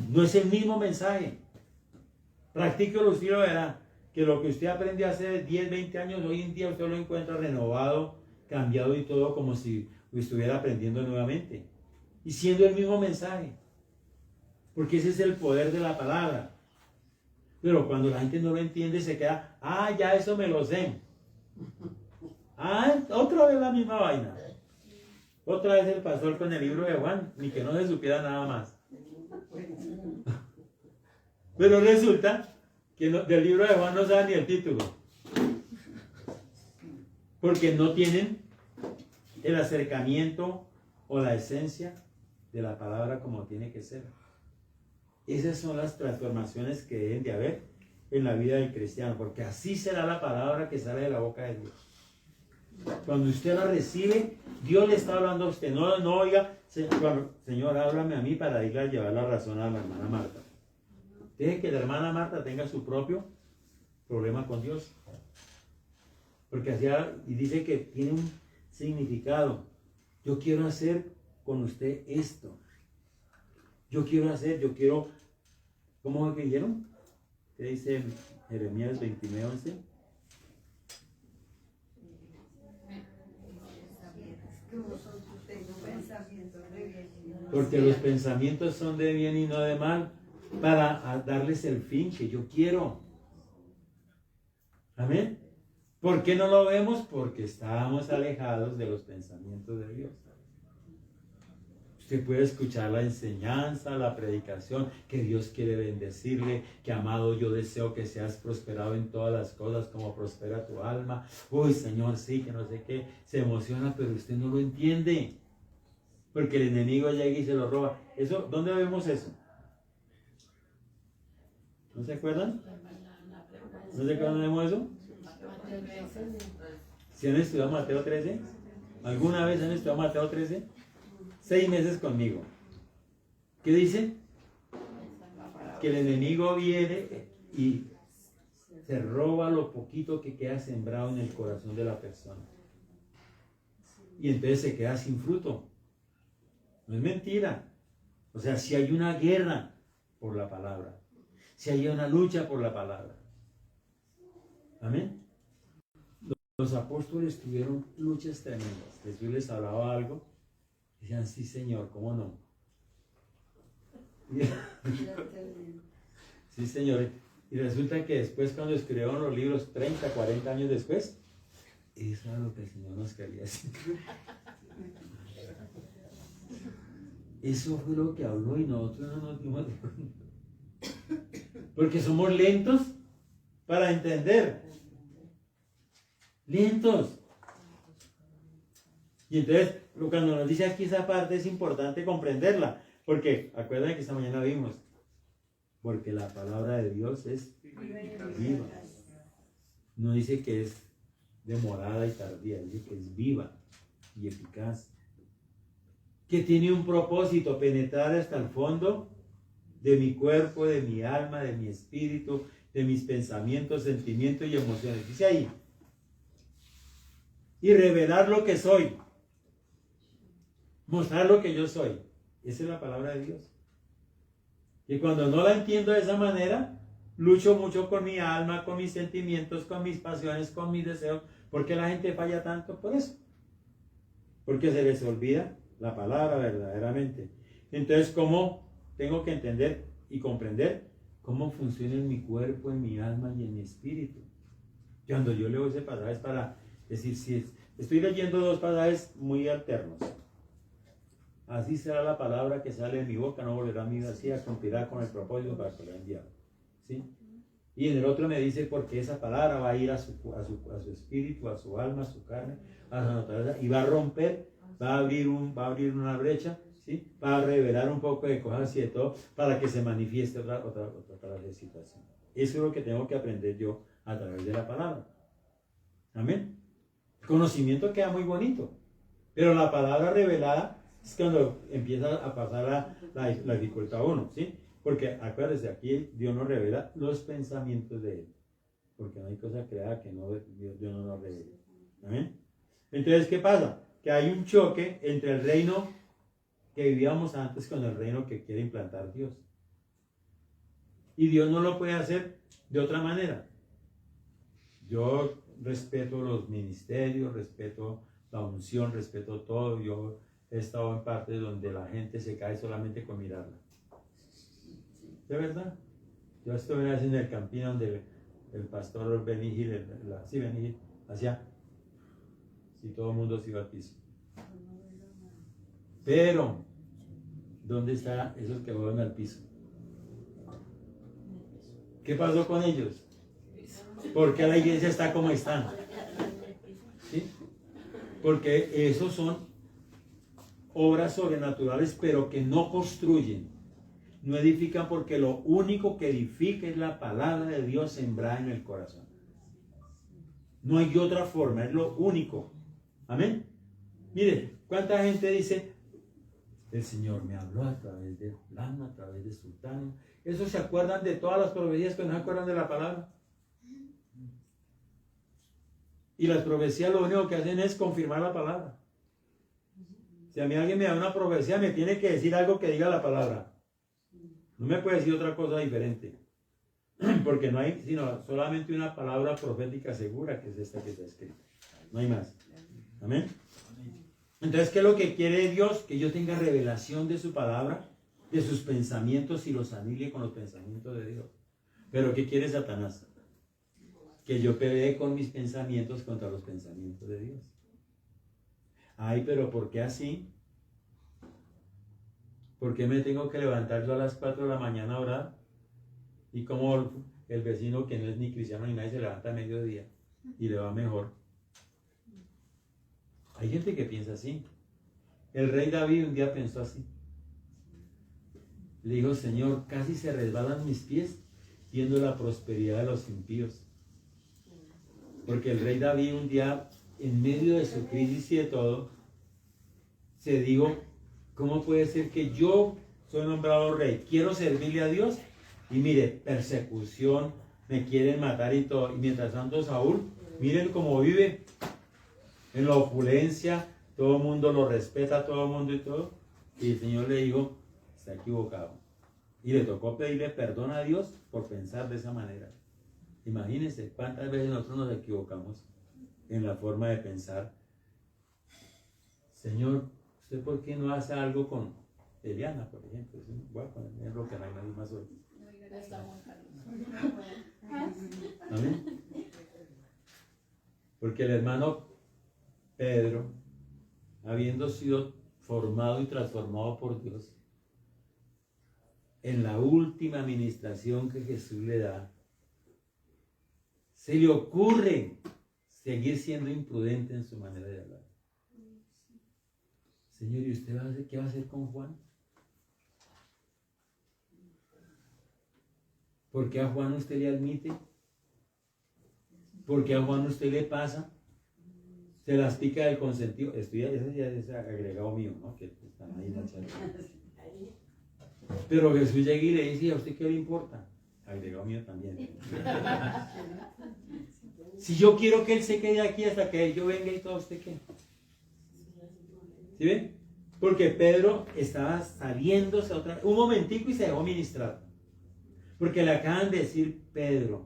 No es el mismo mensaje. Practíquelo, usted lo verá, que lo que usted aprendió hace 10, 20 años, hoy en día usted lo encuentra renovado, cambiado y todo como si estuviera aprendiendo nuevamente. Y siendo el mismo mensaje. Porque ese es el poder de la palabra. Pero cuando la gente no lo entiende, se queda, ya eso me lo sé. Otra vez la misma vaina. Otra vez el pastor con el libro de Juan, ni que no se supiera nada más. Pero resulta que del libro de Juan no saben ni el título. Porque no tienen el acercamiento o la esencia de la palabra como tiene que ser. Esas son las transformaciones que deben de haber en la vida del cristiano, porque así será la palabra que sale de la boca de Dios. Cuando usted la recibe, Dios le está hablando a usted. No, no oiga, Señor, háblame a mí para ir a llevar la razón a la hermana Marta. Deje que la hermana Marta tenga su propio problema con Dios. Porque y dice que tiene un significado. Yo quiero hacer con usted esto. Yo quiero, ¿cómo es que dijeron? ¿Qué dice Jeremías 29:11? Porque los pensamientos son de bien y no de mal, para darles el fin que yo quiero. Amén. ¿Por qué no lo vemos? Porque estamos alejados de los pensamientos de Dios. Usted puede escuchar la enseñanza, la predicación, que Dios quiere bendecirle, que amado, yo deseo que seas prosperado en todas las cosas como prospera tu alma. Uy, Señor, sí, que no sé qué. Se emociona, pero usted no lo entiende. Porque el enemigo llega y se lo roba. Eso, ¿dónde vemos eso? ¿No se acuerdan? ¿No se acuerdan de vemos eso? ¿Si han estudiado Mateo 13? ¿Alguna vez han estudiado Mateo 13? 6 meses conmigo. ¿Qué dice? Que el enemigo viene y se roba lo poquito que queda sembrado en el corazón de la persona. Y entonces se queda sin fruto. No es mentira. O sea, si hay una guerra por la palabra, si hay una lucha por la palabra. Amén. Los apóstoles tuvieron luchas tremendas. Jesús les hablaba algo. Decían, sí, Señor, ¿cómo no? Sí, Señor. Y resulta que después, cuando escribieron los libros, 30, 40 años después, eso era lo que el Señor nos quería decir. Eso fue lo que habló y nosotros no nos dimos cuenta. Porque somos lentos para entender. Lentos. Y entonces, cuando nos dice aquí esa parte, es importante comprenderla. Porque, acuérdense que esta mañana vimos, porque la palabra de Dios es viva. No dice que es demorada y tardía, dice que es viva y eficaz. Que tiene un propósito, penetrar hasta el fondo de mi cuerpo, de mi alma, de mi espíritu, de mis pensamientos, sentimientos y emociones. Dice ahí. Y revelar lo que soy. Mostrar lo que yo soy. Esa es la palabra de Dios. Y cuando no la entiendo de esa manera, lucho mucho con mi alma, con mis sentimientos, con mis pasiones, con mis deseos. ¿Por qué la gente falla tanto? Por eso. Porque se les olvida la palabra verdaderamente. Entonces, ¿cómo tengo que entender y comprender cómo funciona en mi cuerpo, en mi alma y en mi espíritu? Cuando yo leo ese pasaje es para decir, si estoy leyendo dos pasajes muy alternos. Así será la palabra que sale de mi boca, no volverá a mí vacía, cumplirá con el propósito para que lo enviado. ¿Sí? Y en el otro me dice, porque esa palabra va a ir a su espíritu, a su alma, a su carne, a su naturaleza, y va a romper, va a abrir una brecha, ¿sí? Va a revelar un poco de cosas y de todo, para que se manifieste otra situación. Eso es lo que tengo que aprender yo a través de la palabra. Amén. El conocimiento queda muy bonito, pero la palabra revelada es cuando empieza a pasar la dificultad a uno, ¿sí? Porque acuérdense, aquí Dios nos revela los pensamientos de Él, porque no hay cosa creada que Dios no nos revele. ¿Amén? Entonces, ¿qué pasa? Que hay un choque entre el reino que vivíamos antes con el reino que quiere implantar Dios. Y Dios no lo puede hacer de otra manera. Yo respeto los ministerios, respeto la unción, respeto todo. Yo he estado en partes donde la gente se cae solamente con mirarla. ¿De verdad? Yo estuve una vez en el Campín donde el pastor Benny Hill, hacía, y todo el mundo se iba al piso. Pero, ¿dónde están esos que van al piso? ¿Qué pasó con ellos? ¿Por qué la iglesia está como está? ¿Sí? Porque esos son obras sobrenaturales, pero que no construyen, no edifican, porque lo único que edifica es la palabra de Dios sembrada en el corazón. No hay otra forma, es lo único. Amén. Mire, ¿cuánta gente dice, el Señor me habló a través de fulano, a través de sultano? ¿Esos se acuerdan de todas las profecías, pero no se acuerdan de la palabra? Y las profecías lo único que hacen es confirmar la palabra. Si a mí alguien me da una profecía, me tiene que decir algo que diga la palabra. No me puede decir otra cosa diferente. Porque no hay sino solamente una palabra profética segura, que es esta que está escrita. No hay más. Amén. Entonces, ¿qué es lo que quiere Dios? Que yo tenga revelación de su palabra, de sus pensamientos y los anile con los pensamientos de Dios. Pero ¿qué quiere Satanás? Que yo pelee con mis pensamientos contra los pensamientos de Dios. Ay, pero ¿por qué así? ¿Por qué me tengo que levantar yo a las 4 de la mañana a orar? Y como el vecino que no es ni cristiano ni nadie se levanta a mediodía y le va mejor. Hay gente que piensa así. El rey David un día pensó así. Le dijo, Señor, casi se resbalan mis pies viendo la prosperidad de los impíos. Porque el rey David un día, en medio de su crisis y de todo, se dijo, ¿cómo puede ser que yo soy nombrado rey? Quiero servirle a Dios y mire, persecución, me quieren matar y todo. Y mientras tanto Saúl, miren cómo vive, en la opulencia, todo el mundo lo respeta, todo el mundo y todo. Y el Señor le dijo, está equivocado. Y le tocó pedirle perdón a Dios por pensar de esa manera. Imagínense cuántas veces nosotros nos equivocamos en la forma de pensar. Señor, ¿usted por qué no hace algo con Eliana, por ejemplo? Voy a poner ejemplo que no hay nadie más hoy. ¿Amén? Porque el hermano Pedro, habiendo sido formado y transformado por Dios, en la última administración que Jesús le da, se le ocurre seguir siendo imprudente en su manera de hablar. Señor, ¿y usted qué va a hacer con Juan? ¿Por qué a Juan usted le admite? ¿Por qué a Juan usted le pasa? Se las pica del consentido. Ese ya es agregado mío, ¿no? Que están ahí en la charla. Pero Jesús llega y le dice, ¿a usted qué le importa? Agregado mío también. Si yo quiero que él se quede aquí hasta que yo venga y todo, ¿usted qué? ¿Sí ven? Porque Pedro estaba saliéndose otra vez, un momentico y se dejó ministrar. Porque le acaban de decir, Pedro,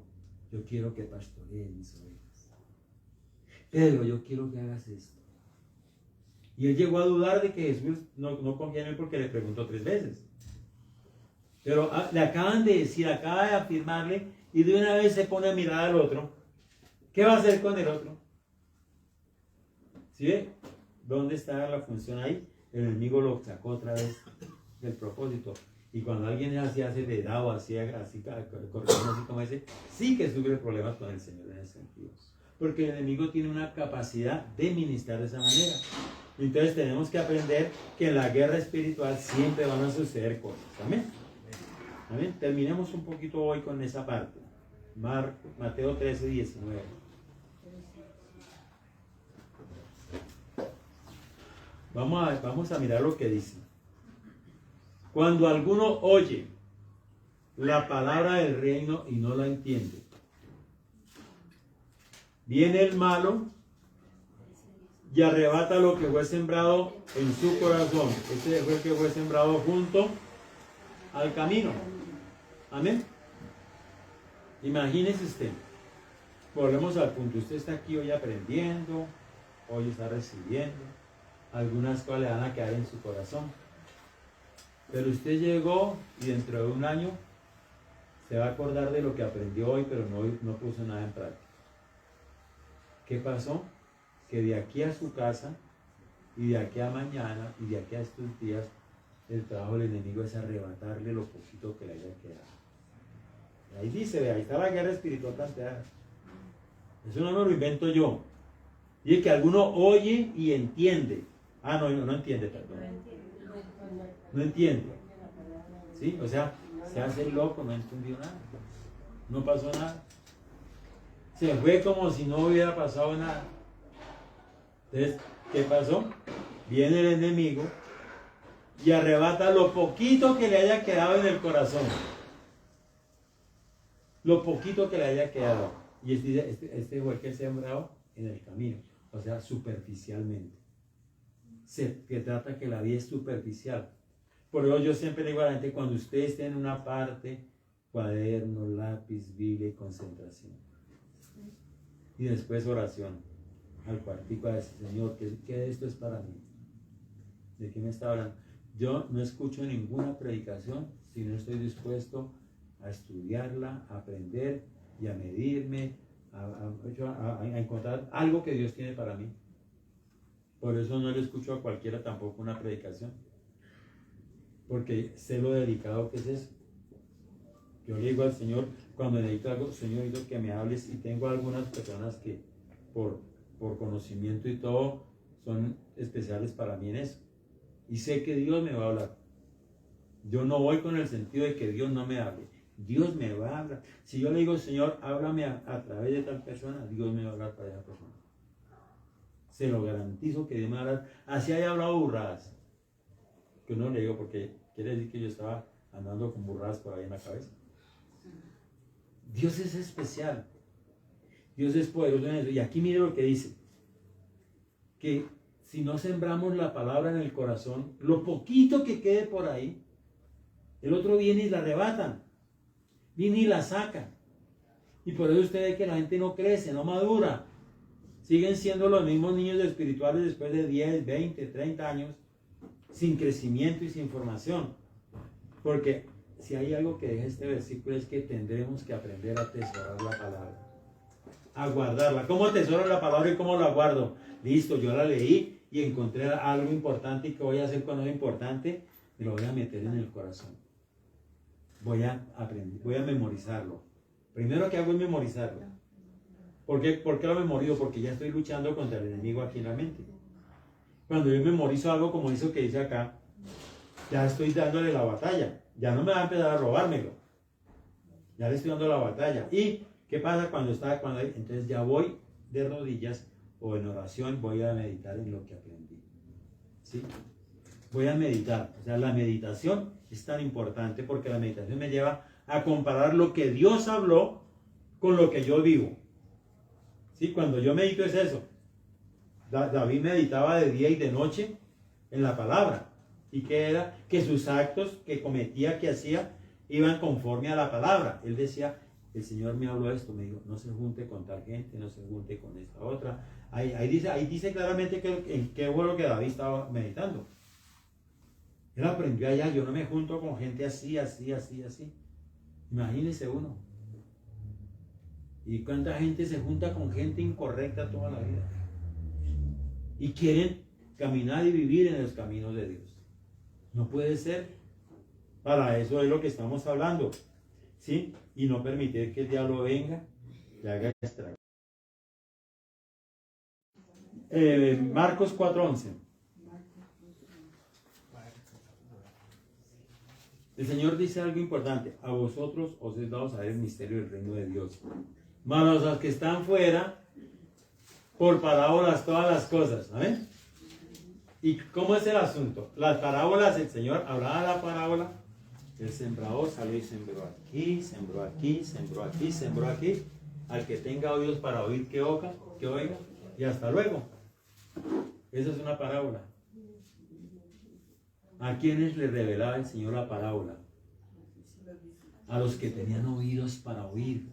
yo quiero que pastoreen mis ovejas. Pedro, yo quiero que hagas esto. Y él llegó a dudar de que Jesús no confía en él porque le preguntó 3 veces. Pero le acaban de decir, acaba de afirmarle y de una vez se pone a mirar al otro. ¿Qué va a hacer con el otro? ¿Sí ve? ¿Dónde está la función ahí? El enemigo lo sacó otra vez del propósito. Y cuando alguien así hace de dado, así corriendo así como ese, sí que sufre problemas con el Señor en ese sentido. Porque el enemigo tiene una capacidad de ministrar de esa manera. Entonces tenemos que aprender que en la guerra espiritual siempre van a suceder cosas. ¿Amén? ¿Amén? Terminemos un poquito hoy con esa parte. Mateo 13, 19. Vamos a mirar lo que dice. Cuando alguno oye la palabra del reino y no la entiende, viene el malo y arrebata lo que fue sembrado en su corazón. Este fue el que fue sembrado junto al camino. Amén. Imagínese usted. Volvemos al punto. Usted está aquí hoy aprendiendo, hoy está recibiendo. Algunas cosas le van a quedar en su corazón. Pero usted llegó y dentro de un año se va a acordar de lo que aprendió hoy, pero no puso nada en práctica. ¿Qué pasó? Que de aquí a su casa y de aquí a mañana y de aquí a estos días, el trabajo del enemigo es arrebatarle lo poquito que le haya quedado. Ahí dice, ahí está la guerra espiritual planteada. Eso no me lo invento yo. Dice que alguno oye y entiende. No entiende, perdón. No entiende. ¿Sí? O sea, se hace el loco, no entendió nada. No pasó nada. Se fue como si no hubiera pasado nada. Entonces, ¿qué pasó? Viene el enemigo y arrebata lo poquito que le haya quedado en el corazón. Lo poquito que le haya quedado. Y este fue el que sembrado en el camino, o sea, superficialmente. Se trata que la vida es superficial. Por eso yo siempre le digo a la gente, cuando ustedes estén en una parte, cuaderno, lápiz, Biblia y concentración. Y después oración. Al cuartico a decir, Señor, ¿qué esto es para mí? ¿De qué me está hablando? Yo no escucho ninguna predicación si no estoy dispuesto a estudiarla, a aprender y a medirme, a encontrar algo que Dios tiene para mí. Por eso no le escucho a cualquiera tampoco una predicación. Porque sé lo delicado que es eso. Yo le digo al Señor, cuando necesito algo, Señor, necesito que me hables. Y tengo algunas personas que por conocimiento y todo son especiales para mí en eso. Y sé que Dios me va a hablar. Yo no voy con el sentido de que Dios no me hable. Dios me va a hablar. Si yo le digo, Señor, háblame a través de tal persona, Dios me va a hablar para esa persona. Se lo garantizo que Dios me va a hablar. Así haya hablado burradas. Que no le digo porque quiere decir que yo estaba andando con burradas por ahí en la cabeza. Dios es especial. Dios es poderoso en eso. Y aquí mire lo que dice. Que si no sembramos la palabra en el corazón, lo poquito que quede por ahí, el otro viene y la arrebatan. Viene y la saca. Y por eso usted ve que la gente no crece, no madura. Siguen siendo los mismos niños espirituales después de 10, 20, 30 años, sin crecimiento y sin formación. Porque si hay algo que deja este versículo es que tendremos que aprender a atesorar la palabra. A guardarla. ¿Cómo atesoro la palabra y cómo la guardo? Listo, yo la leí y encontré algo importante. ¿Y qué voy a hacer con lo importante? Me lo voy a meter en el corazón. Voy a aprender, voy a memorizarlo. Primero que hago es memorizarlo. ¿Por qué lo memorizo? Porque ya estoy luchando contra el enemigo aquí en la mente. Cuando yo memorizo algo como eso que dice acá, ya estoy dándole la batalla. Ya no me va a empezar a robármelo. Ya le estoy dando la batalla. ¿Y qué pasa entonces ya voy de rodillas o en oración, voy a meditar en lo que aprendí? ¿Sí? Voy a meditar. O sea, la meditación es tan importante porque la meditación me lleva a comparar lo que Dios habló con lo que yo vivo. ¿Sí? Cuando yo medito es eso. David meditaba de día y de noche en la palabra. ¿Y qué era? Que sus actos que cometía, que hacía, iban conforme a la palabra. Él decía, el Señor me habló esto, me dijo, no se junte con tal gente, no se junte con esta otra. Ahí dice claramente en qué fue lo que David estaba meditando. Él aprendió allá, yo no me junto con gente así. Imagínese uno. ¿Y cuánta gente se junta con gente incorrecta toda la vida? Y quieren caminar y vivir en los caminos de Dios. No puede ser. Para eso es lo que estamos hablando. ¿Sí? Y no permitir que el diablo venga y haga estrago. Marcos 4:11. El Señor dice algo importante. A vosotros os es dado saber el misterio del reino de Dios. Mas a los que están fuera, por parábolas todas las cosas. ¿Saben? ¿Y cómo es el asunto? Las parábolas, el Señor hablaba de la parábola. El sembrador salió y sembró aquí, sembró aquí, sembró aquí, sembró aquí. Al que tenga oídos para oír, que oiga. Y hasta luego. Esa es una parábola. ¿A quiénes le revelaba el Señor la parábola? A los que tenían oídos para oír.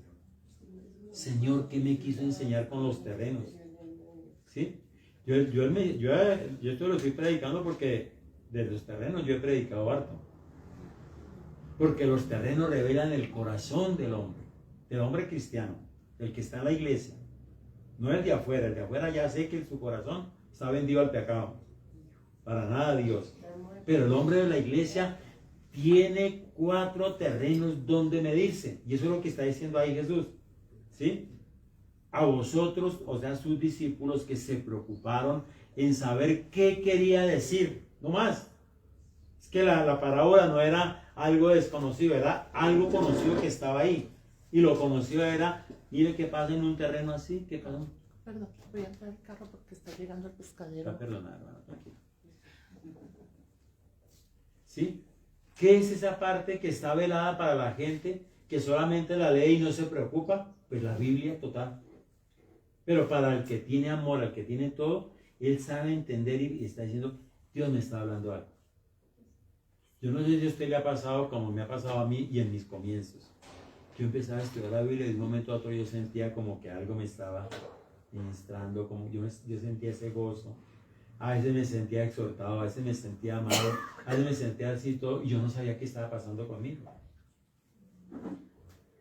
Señor, ¿qué me quiso enseñar con los terrenos? ¿Sí? Yo esto lo estoy predicando porque de los terrenos yo he predicado harto. Porque los terrenos revelan el corazón del hombre cristiano, el que está en la iglesia. No el de afuera ya sé que su corazón está vendido al pecado. Para nada Dios. Pero el hombre de la iglesia tiene 4 terrenos donde medirse. Y eso es lo que está diciendo ahí Jesús. ¿Sí? A vosotros, o sea, sus discípulos que se preocuparon en saber qué quería decir. No más. Es que la parábola no era algo desconocido, era algo conocido que estaba ahí. Y lo conocido era, mire qué pasa en un terreno así, qué pasa
Perdón, voy a entrar al carro porque está llegando el pescadero.
Está perdonado, hermano, tranquilo. ¿Sí? ¿Qué es esa parte que está velada para la gente que solamente la lee y no se preocupa? Pues la Biblia total. Pero para el que tiene amor, al que tiene todo, él sabe entender y está diciendo, Dios me está hablando algo. Yo no sé si a usted le ha pasado como me ha pasado a mí y en mis comienzos. Yo empezaba a estudiar la Biblia y de un momento a otro yo sentía como que algo me estaba ministrando, como yo sentía ese gozo. A veces me sentía exhortado, a veces me sentía amado, a veces me sentía así todo y yo no sabía qué estaba pasando conmigo.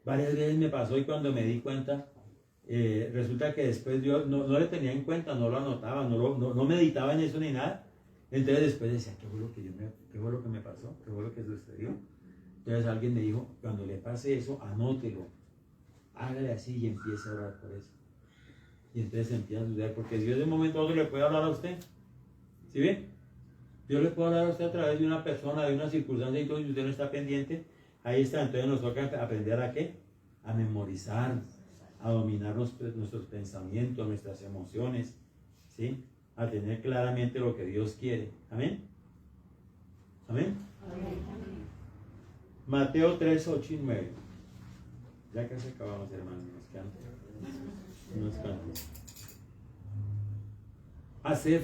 Varias veces me pasó y cuando me di cuenta, resulta que después yo no le tenía en cuenta, no lo anotaba, no meditaba en eso ni nada. Entonces después decía, ¿qué fue lo que me pasó? ¿Qué fue lo que sucedió? Entonces alguien me dijo, cuando le pase eso, anótelo, hágale así y empiece a orar por eso. Y entonces empieza a estudiar, porque Dios de un momento a otro le puede hablar a usted. ¿Sí ve? Dios le puede hablar a usted a través de una persona, de una circunstancia y todo, y usted no está pendiente. Ahí está, entonces nos toca aprender a ¿qué? A memorizar, a dominar nuestros pensamientos, nuestras emociones, ¿sí? A tener claramente lo que Dios quiere. ¿Amén? ¿Amén? Amén. Mateo 3, 8 y 9. Ya casi acabamos, hermanos. Nos quedan unos cuantos. Hacer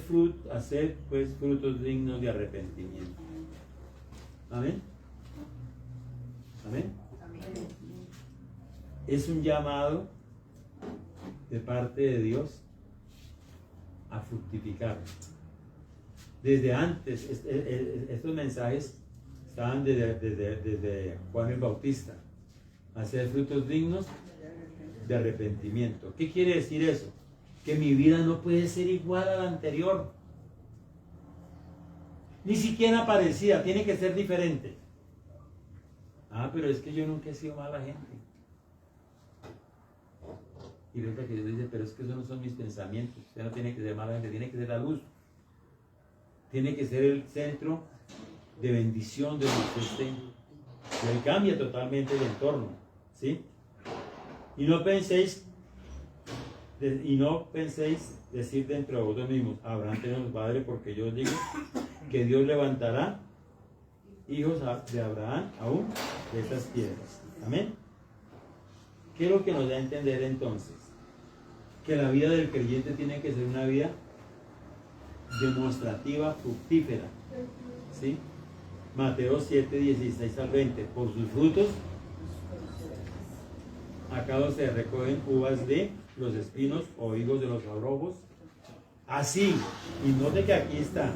pues frutos dignos de arrepentimiento. Amén. Amén. Es un llamado de parte de Dios a fructificar. Desde antes, estos mensajes estaban desde Juan el Bautista. Hacer frutos dignos de arrepentimiento. ¿Qué quiere decir eso? Que mi vida no puede ser igual a la anterior. Ni siquiera parecida, tiene que ser diferente. Ah, pero es que yo nunca he sido mala gente. Y resulta que Dios dice, pero es que esos no son mis pensamientos. Usted no tiene que ser mala gente, tiene que ser la luz. Tiene que ser el centro de bendición de donde usted esté. Y ahí cambia totalmente el entorno. ¿Sí? Y no penséis decir dentro de vosotros mismos, Abraham tenemos padre, porque yo os digo que Dios levantará hijos de Abraham aún de estas piedras. Amén. ¿Qué es lo que nos da a entender entonces? Que la vida del creyente tiene que ser una vida demostrativa, fructífera. ¿Sí? Mateo 7, 16 al 20. Por sus frutos acaso se recogen uvas de los espinos o higos de los abrojos. Así, y note que aquí está,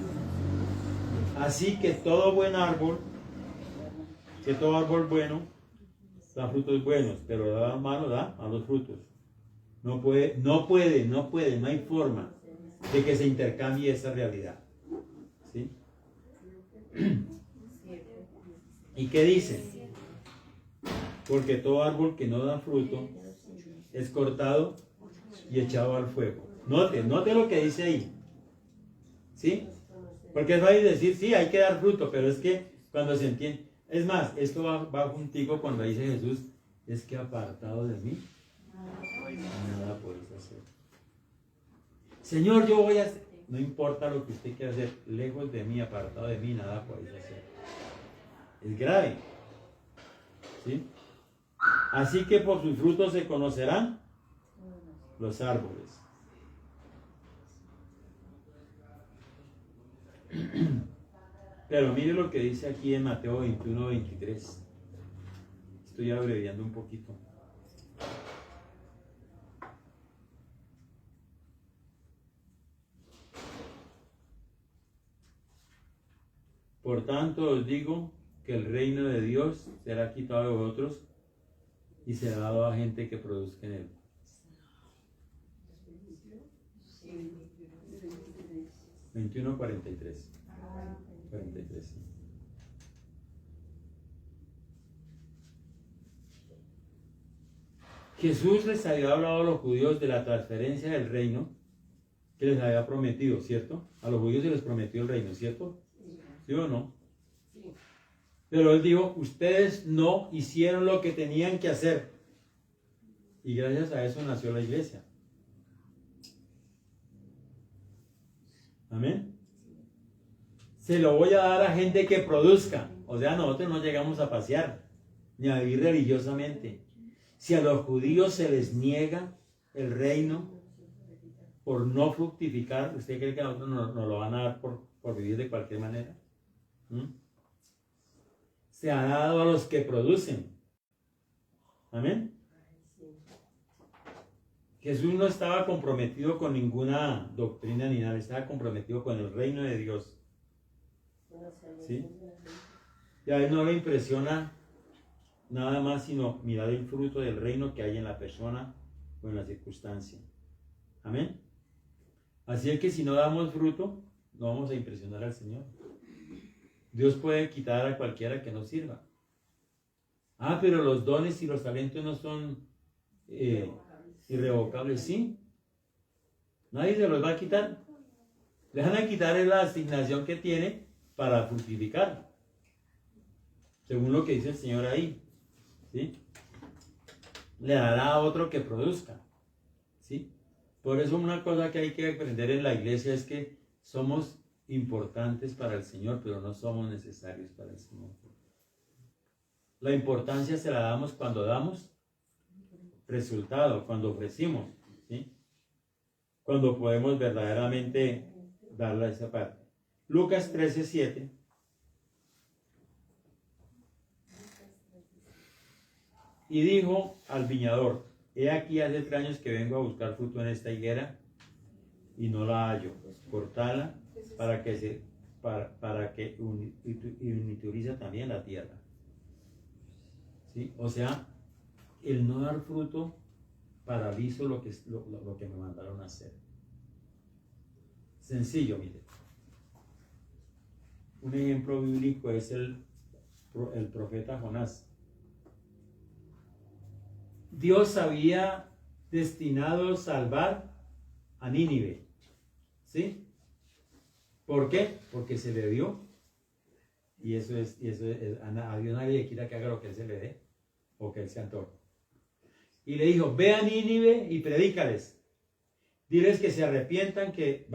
así que todo árbol bueno da frutos buenos, pero da malos frutos. No hay forma de que se intercambie esa realidad. ¿Sí? ¿Y qué dice? Porque todo árbol que no da fruto es cortado y echado al fuego. Note lo que dice ahí. ¿Sí? Porque es fácil decir, sí, hay que dar fruto, pero es que cuando se entiende, es más, esto va juntico cuando dice Jesús, es que apartado de mí, nada podéis hacer. Señor, yo voy a hacer, no importa lo que usted quiera hacer, lejos de mí, apartado de mí, nada podéis hacer. Es grave. ¿Sí? Así que por sus frutos se conocerán los árboles. Pero mire lo que dice aquí en Mateo 21, 23. Estoy abreviando un poquito. Por tanto os digo que el reino de Dios será quitado de vosotros y será dado a gente que produzca en él. ¿21 43? 43, sí. Jesús les había hablado a los judíos de la transferencia del reino que les había prometido, ¿cierto? A los judíos se les prometió el reino, ¿cierto? ¿Sí o no? Pero él dijo, ustedes no hicieron lo que tenían que hacer. Y gracias a eso nació la iglesia. Amén. Se lo voy a dar a gente que produzca. O sea, nosotros no llegamos a pasear, ni a vivir religiosamente. Si a los judíos se les niega el reino por no fructificar, ¿usted cree que a nosotros nos lo van a dar por vivir de cualquier manera? Se ha dado a los que producen. Amén. Jesús no estaba comprometido con ninguna doctrina ni nada, estaba comprometido con el reino de Dios. ¿Sí? Y a él no le impresiona nada más sino mirar el fruto del reino que hay en la persona o en la circunstancia. Amén. Así es que si no damos fruto, no vamos a impresionar al Señor. Dios puede quitar a cualquiera que no sirva. Pero los dones y los talentos no son irrevocables, ¿sí? Nadie se los va a quitar. Le van a quitar la asignación que tiene para fructificar, según lo que dice el Señor ahí, ¿sí? Le dará a otro que produzca, ¿sí? Por eso una cosa que hay que aprender en la iglesia es que somos importantes para el Señor, pero no somos necesarios para el Señor. La importancia se la damos cuando damos resultado, cuando ofrecimos, ¿sí? Cuando podemos verdaderamente darle a esa parte. Lucas 13:7. Y dijo al viñador: he aquí hace 3 años que vengo a buscar fruto en esta higuera y no la hallo. Cortala para que uniturice también la tierra. ¿Sí? O sea, el no dar fruto paralizo lo que me mandaron a hacer. Sencillo, mire. Un ejemplo bíblico es el profeta Jonás. Dios había destinado salvar a Nínive. ¿Sí? ¿Por qué? Porque se le dio. Y eso es había nadie que quiera que haga lo que él se le dé o que él se antoje. Y le dijo: ve a Nínive y predícales. Diles que se arrepientan, que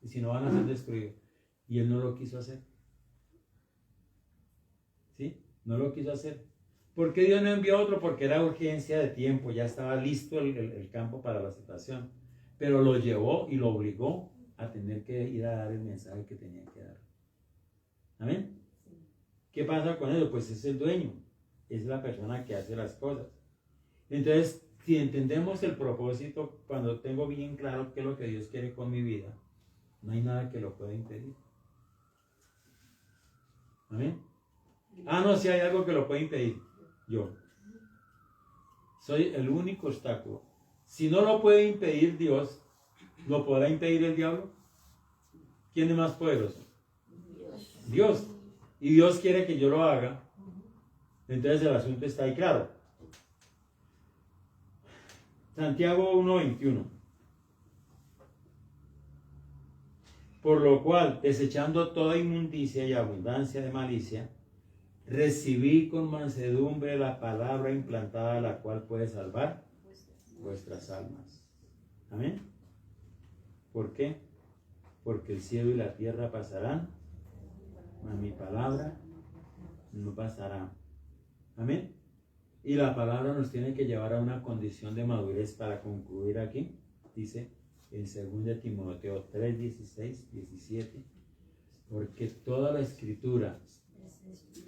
y si no van a ser destruidos. Y él no lo quiso hacer. ¿Sí? No lo quiso hacer. ¿Por qué Dios no envió otro? Porque era urgencia de tiempo, ya estaba listo el campo para la situación. Pero lo llevó y lo obligó a tener que ir a dar el mensaje que tenía que dar. ¿Amén? ¿Qué pasa con eso? Pues es el dueño, es la persona que hace las cosas. Entonces, si entendemos el propósito, cuando tengo bien claro qué es lo que Dios quiere con mi vida, no hay nada que lo pueda impedir. ¿Amén? No, si hay algo que lo puede impedir. Yo. Soy el único obstáculo. Si no lo puede impedir Dios, ¿lo podrá impedir el diablo? ¿Quién es más poderoso? Dios. Y Dios quiere que yo lo haga. Entonces el asunto está ahí claro. Santiago 1:21. Por lo cual, desechando toda inmundicia y abundancia de malicia, recibí con mansedumbre la palabra implantada, la cual puede salvar vuestras almas. Amén. ¿Por qué? Porque el cielo y la tierra pasarán, mas mi palabra no pasará. Amén. Y la palabra nos tiene que llevar a una condición de madurez para concluir aquí. Dice en 2 Timoteo 3:16, 17, porque toda la escritura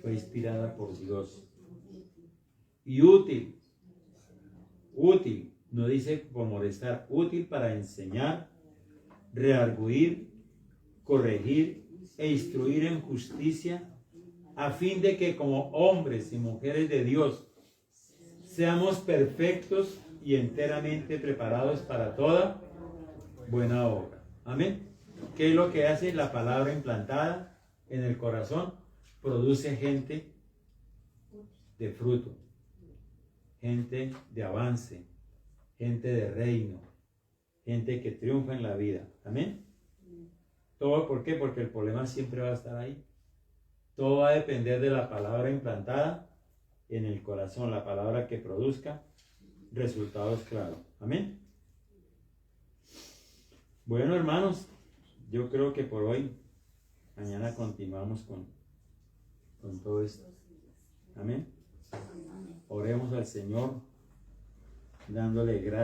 fue inspirada por Dios y útil, no dice por molestar, útil para enseñar, redarguir, corregir e instruir en justicia, a fin de que como hombres y mujeres de Dios seamos perfectos y enteramente preparados para toda buena obra. Amén. ¿Qué es lo que hace la palabra implantada en el corazón? Produce gente de fruto, gente de avance, gente de reino, gente que triunfa en la vida. Amén. ¿Todo por qué? Porque el problema siempre va a estar ahí. Todo va a depender de la palabra implantada en el corazón, la palabra que produzca resultados claros. Amén. Bueno, hermanos, yo creo que por hoy, mañana continuamos con todo esto. Amén. Oremos al Señor, dándole gracias.